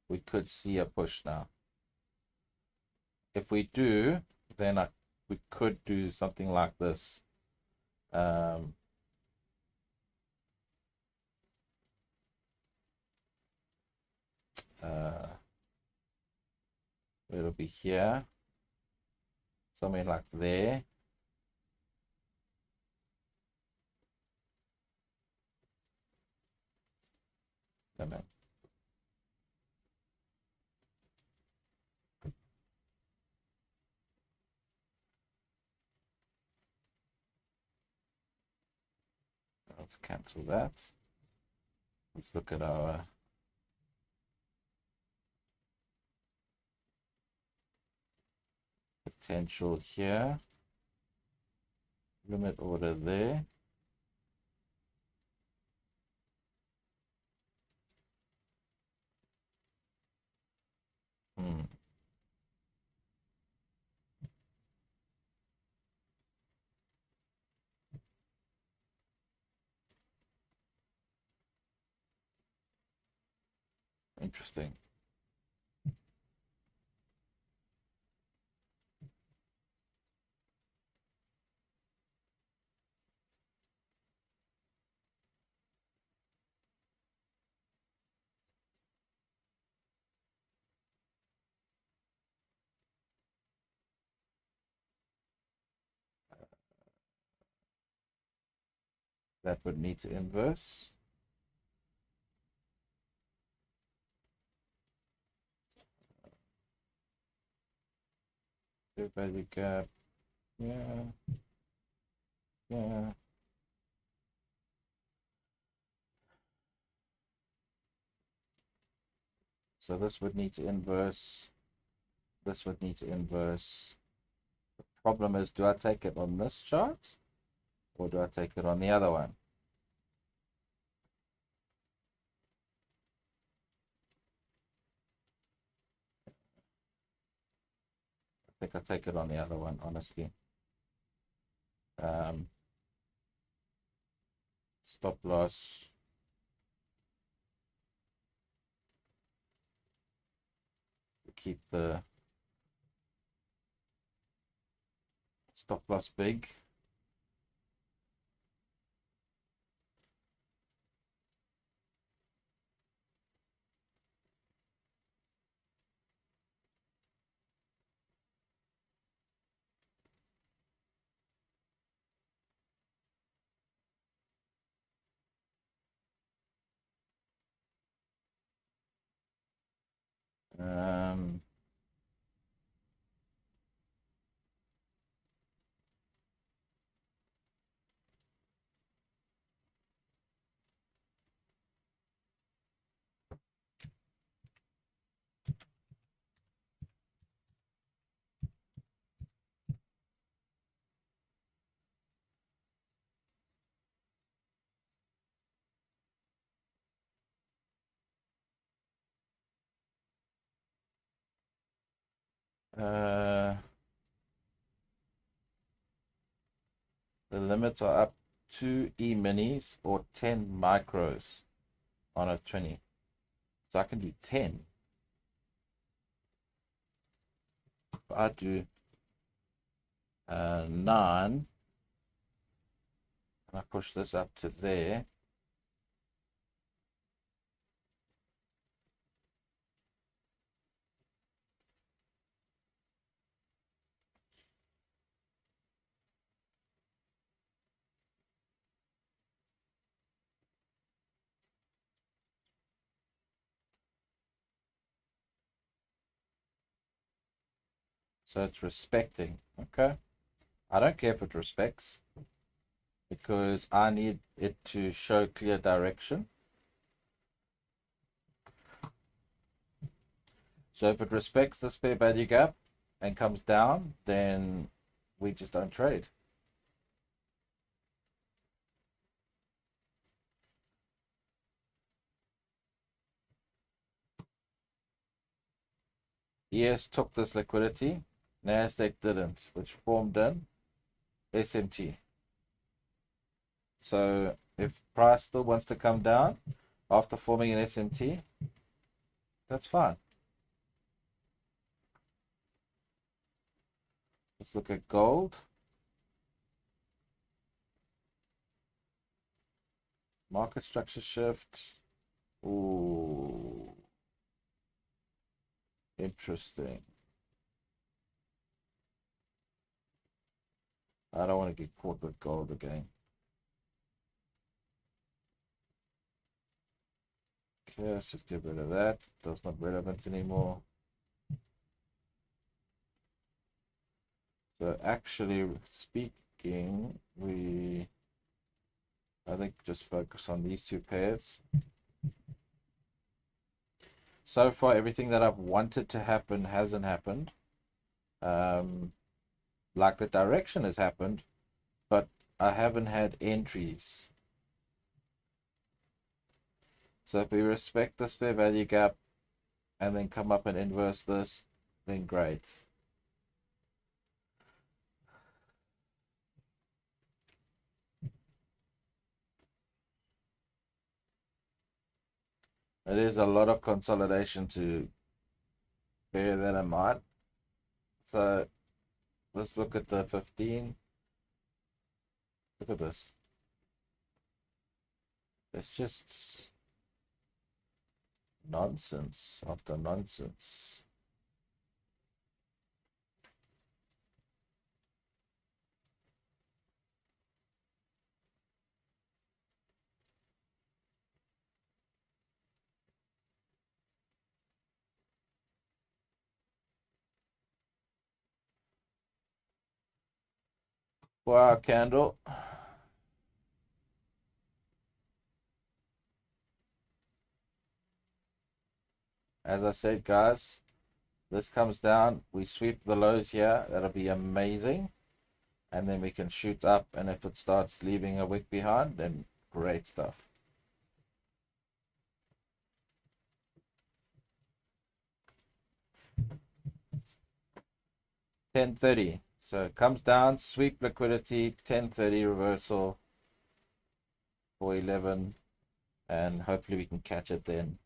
We could see a push now. If we do, then we could do something like this. It'll be here, something like there. Come on. Let's cancel that. Let's look at our potential here. Limit order there. Interesting. That would need to inverse. Value gap. Yeah. Yeah. So this would need to inverse. This would need to inverse. The problem is, do I take it on this chart or do I take it on the other one? I think I take it on the other one, honestly. Stop loss. Keep the stop loss big. The limits are up 2 E-minis or 10 micros on a 20. So I can do 10. If I do 9, and I push this up to there, so it's respecting. Okay, I don't care if it respects because I need it to show clear direction. So if it respects this fair value gap and comes down, then we just don't trade. ES took this liquidity, Nasdaq didn't, which formed in SMT. So if price still wants to come down after forming an SMT, that's fine. Let's look at gold. Market structure shift. Ooh. Interesting. I don't want to get caught with gold again. Okay, let's just get rid of that. That's not relevant anymore. So actually speaking, I think just focus on these two pairs. So far, everything that I've wanted to happen hasn't happened. Like the direction has happened, but I haven't had entries. So if we respect this fair value gap and then come up and inverse this, then great. It is a lot of consolidation to bear that in mind. So let's look at the 15. Look at this. It's just nonsense after nonsense. Wow, candle. As I said, guys, this comes down, we sweep the lows here, that'll be amazing. And then we can shoot up, and if it starts leaving a wick behind, then great stuff. $10.30. So it comes down, sweep liquidity, $10.30 reversal for 11, and hopefully we can catch it then.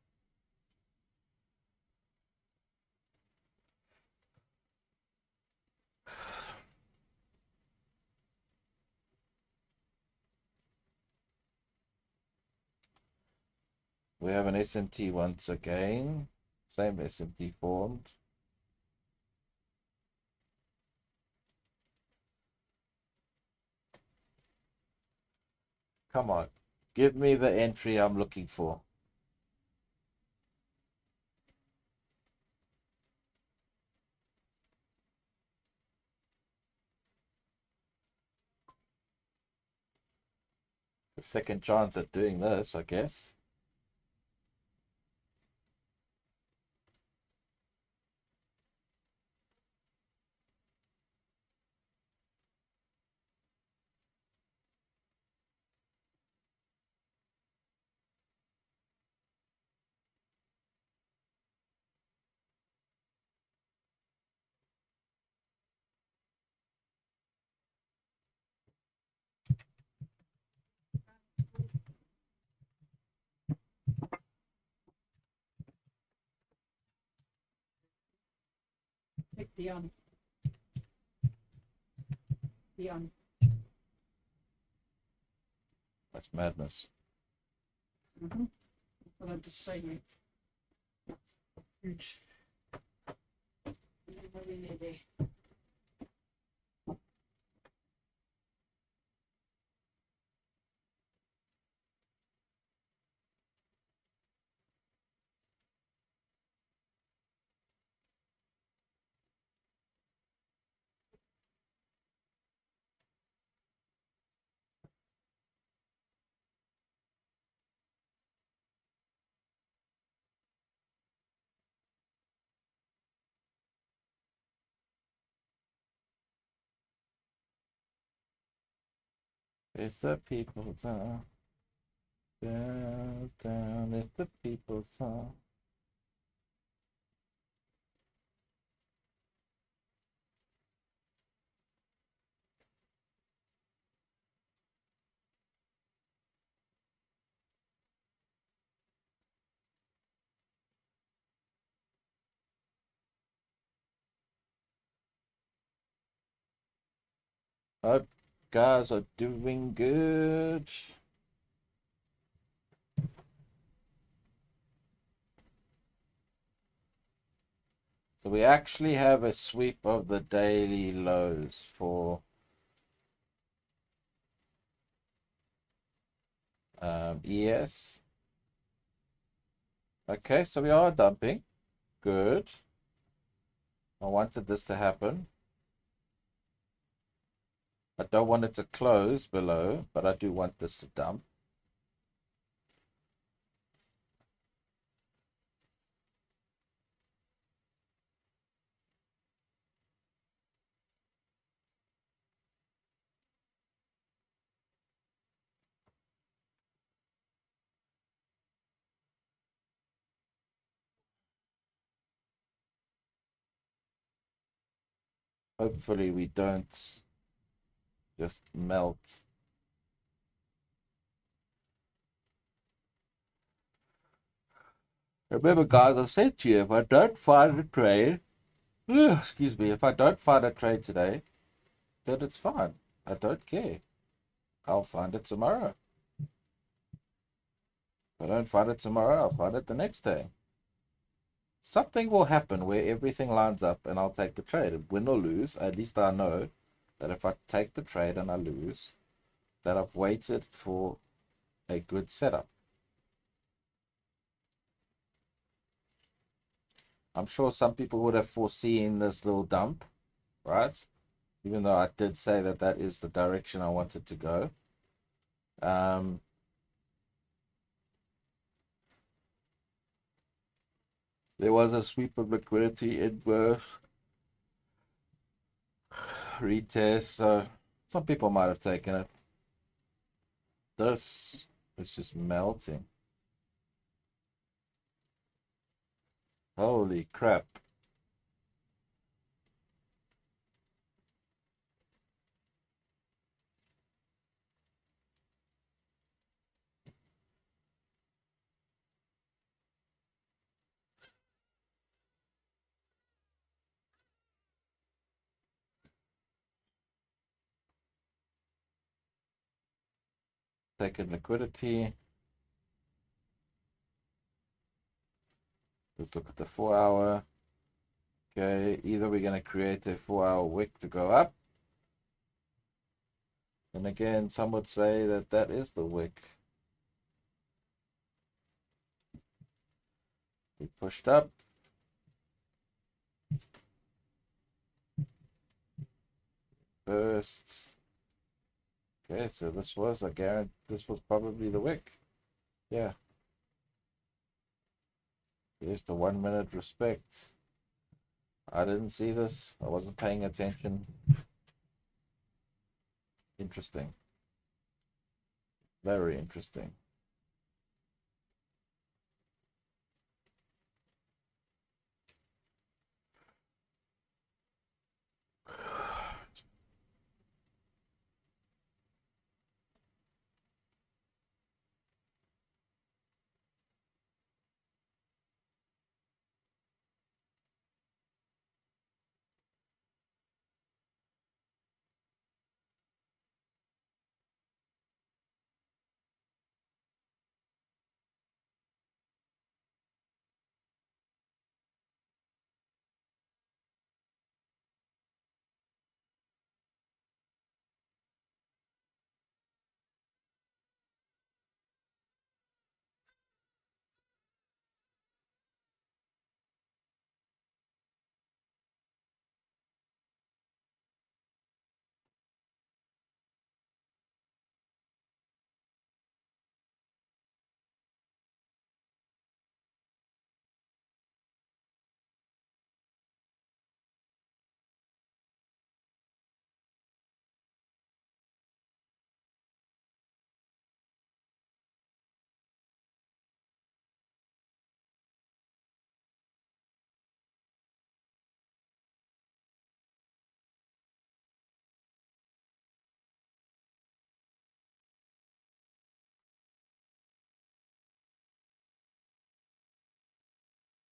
We have an SMT once again. Same SMT formed. Come on. Give me the entry I'm looking for. The second chance at doing this, I guess. Take the That's madness. What I'm just showing you. Huge. Really. It's the people's song. Down, down, it's the people's song. Hope guys are doing good. So we actually have a sweep of the daily lows for ES. Okay, so we are dumping. Good. I wanted this to happen. I don't want it to close below, but I do want this to dump. Hopefully we don't just melt. Remember, guys, I said to you, if I don't find a trade, excuse me, if I don't find a trade today, then it's fine. I don't care. I'll find it tomorrow. If I don't find it tomorrow, I'll find it the next day. Something will happen where everything lines up and I'll take the trade. Win or lose, at least I know that if I take the trade and I lose, that I've waited for a good setup. I'm sure some people would have foreseen this little dump, right? Even though I did say that that is the direction I wanted to go. There was a sweep of liquidity inverse retest, so some people might have taken it. This is just melting. Holy crap. Taking liquidity. Let's look at the 4 hour. Okay, either we're going to create a 4 hour wick to go up. And again, some would say that that is the wick. We pushed up. Bursts. Okay, so this was, I guarantee, this was probably the wick. Yeah. Here's the 1 minute respect. I didn't see this. I wasn't paying attention. Interesting. Very interesting.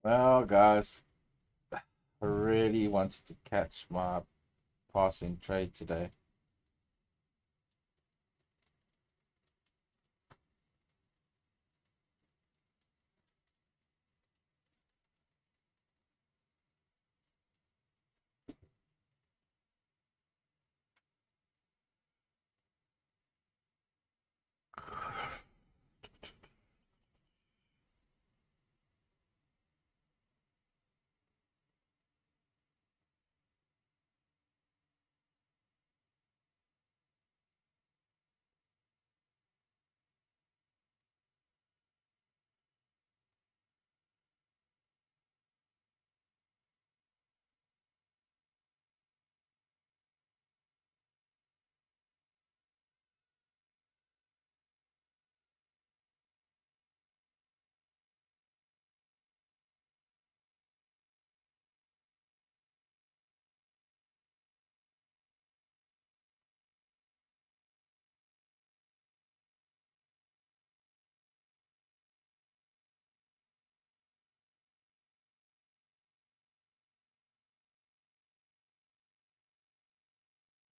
Well, guys, I really wanted to catch my passing trade today.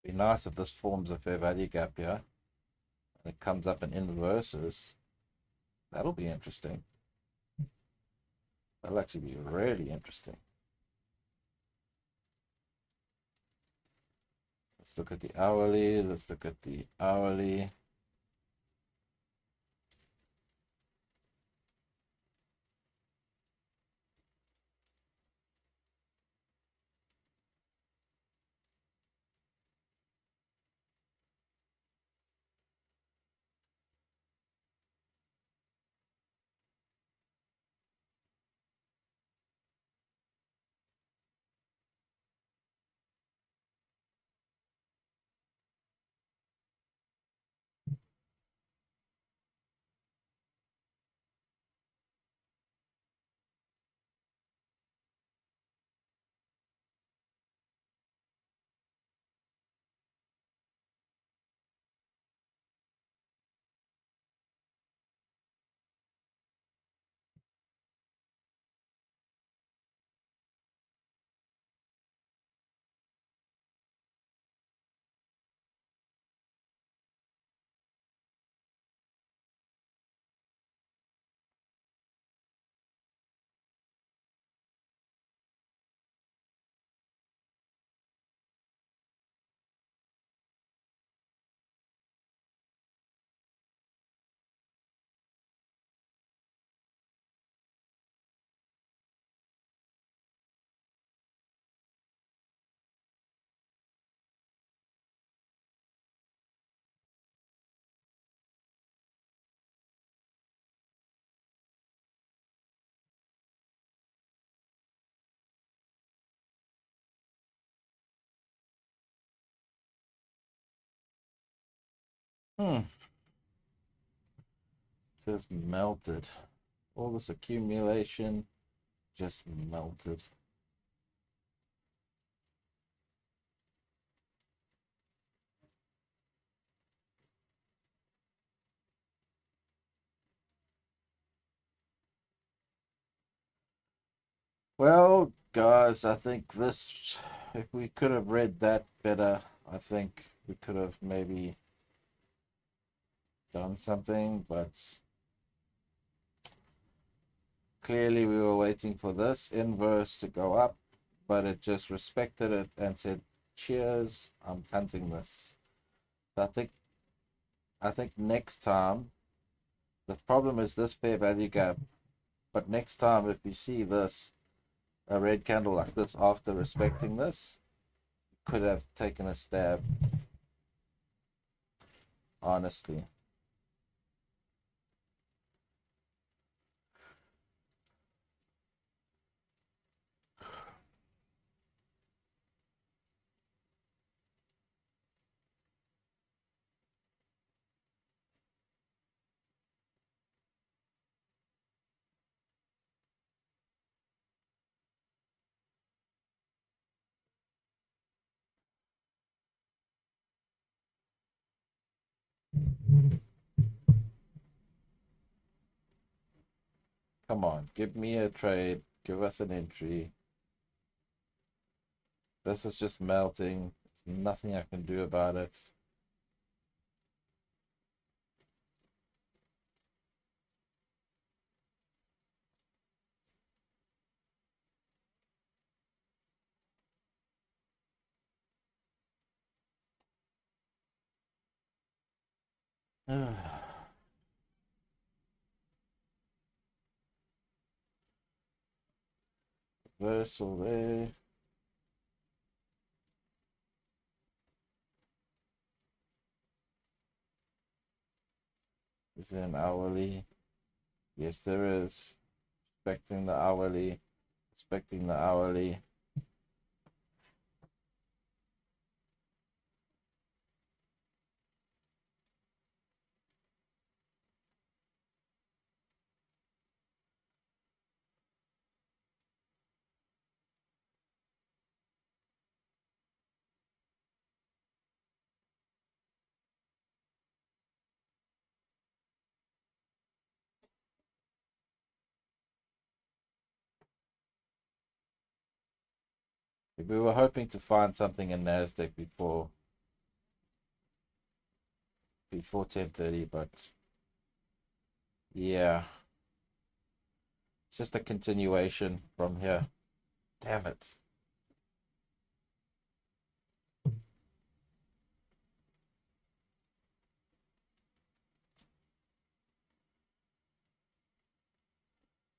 Be nice if this forms a fair value gap here and it comes up in inverses. That'll be interesting. That'll actually be really interesting. Let's look at the hourly. Let's look at the hourly. Just melted. All this accumulation just melted. Well, guys, I think this, if we could have read that better, I think we could have maybe done something, but clearly we were waiting for this inverse to go up, but it just respected it and said, cheers, I'm hunting this. So I think next time, the problem is this fair value gap, but next time if we see this, a red candle like this after respecting this, could have taken a stab, honestly. Come on, give me a trade Give us an entry. This is just melting. There's nothing I can do about it. Reversal there. Is there an hourly? Yes, there is. Expecting the hourly. Expecting the hourly. We were hoping to find something in Nasdaq before 10:30, but yeah, it's just a continuation from here. Damn it.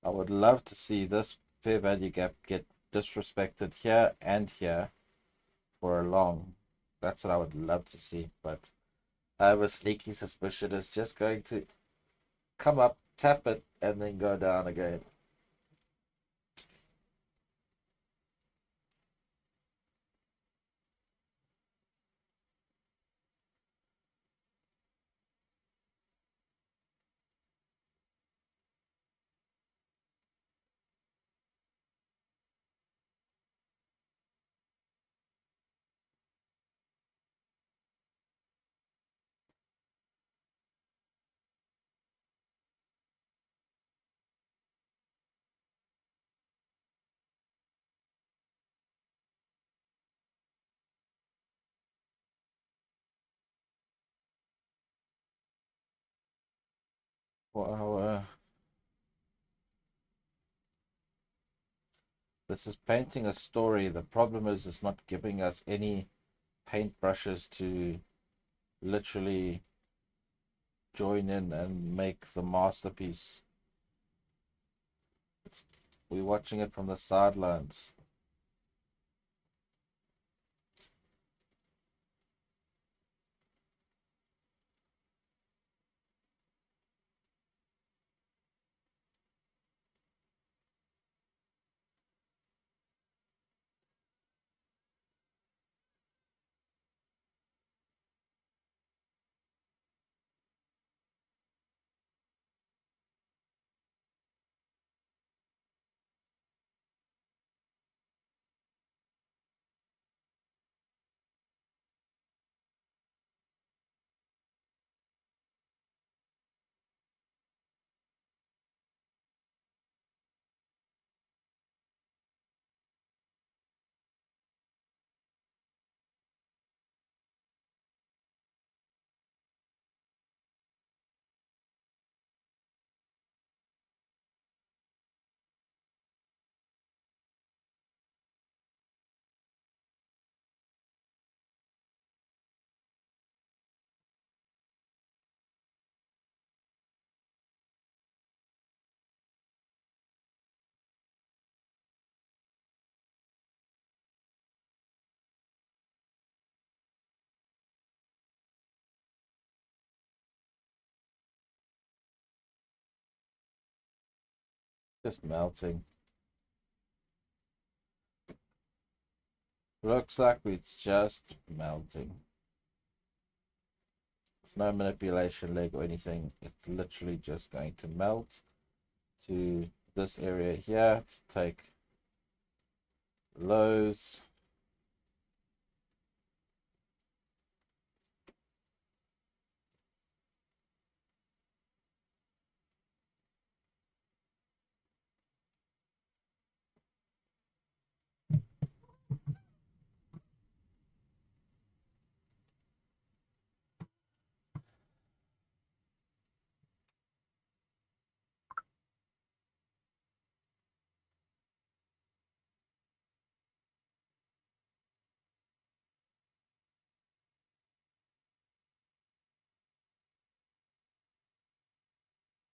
I would love to see this fair value gap get disrespected here and here for a long. That's what I would love to see, but I have a sneaky suspicion it's just going to come up, tap it, and then go down again. Wow. This is painting a story. The problem is it's not giving us any paintbrushes to literally join in and make the masterpiece. We're watching it from the sidelines. Just melting. Looks like it's just melting. There's no manipulation leg or anything. It's literally just going to melt to this area here to take lows.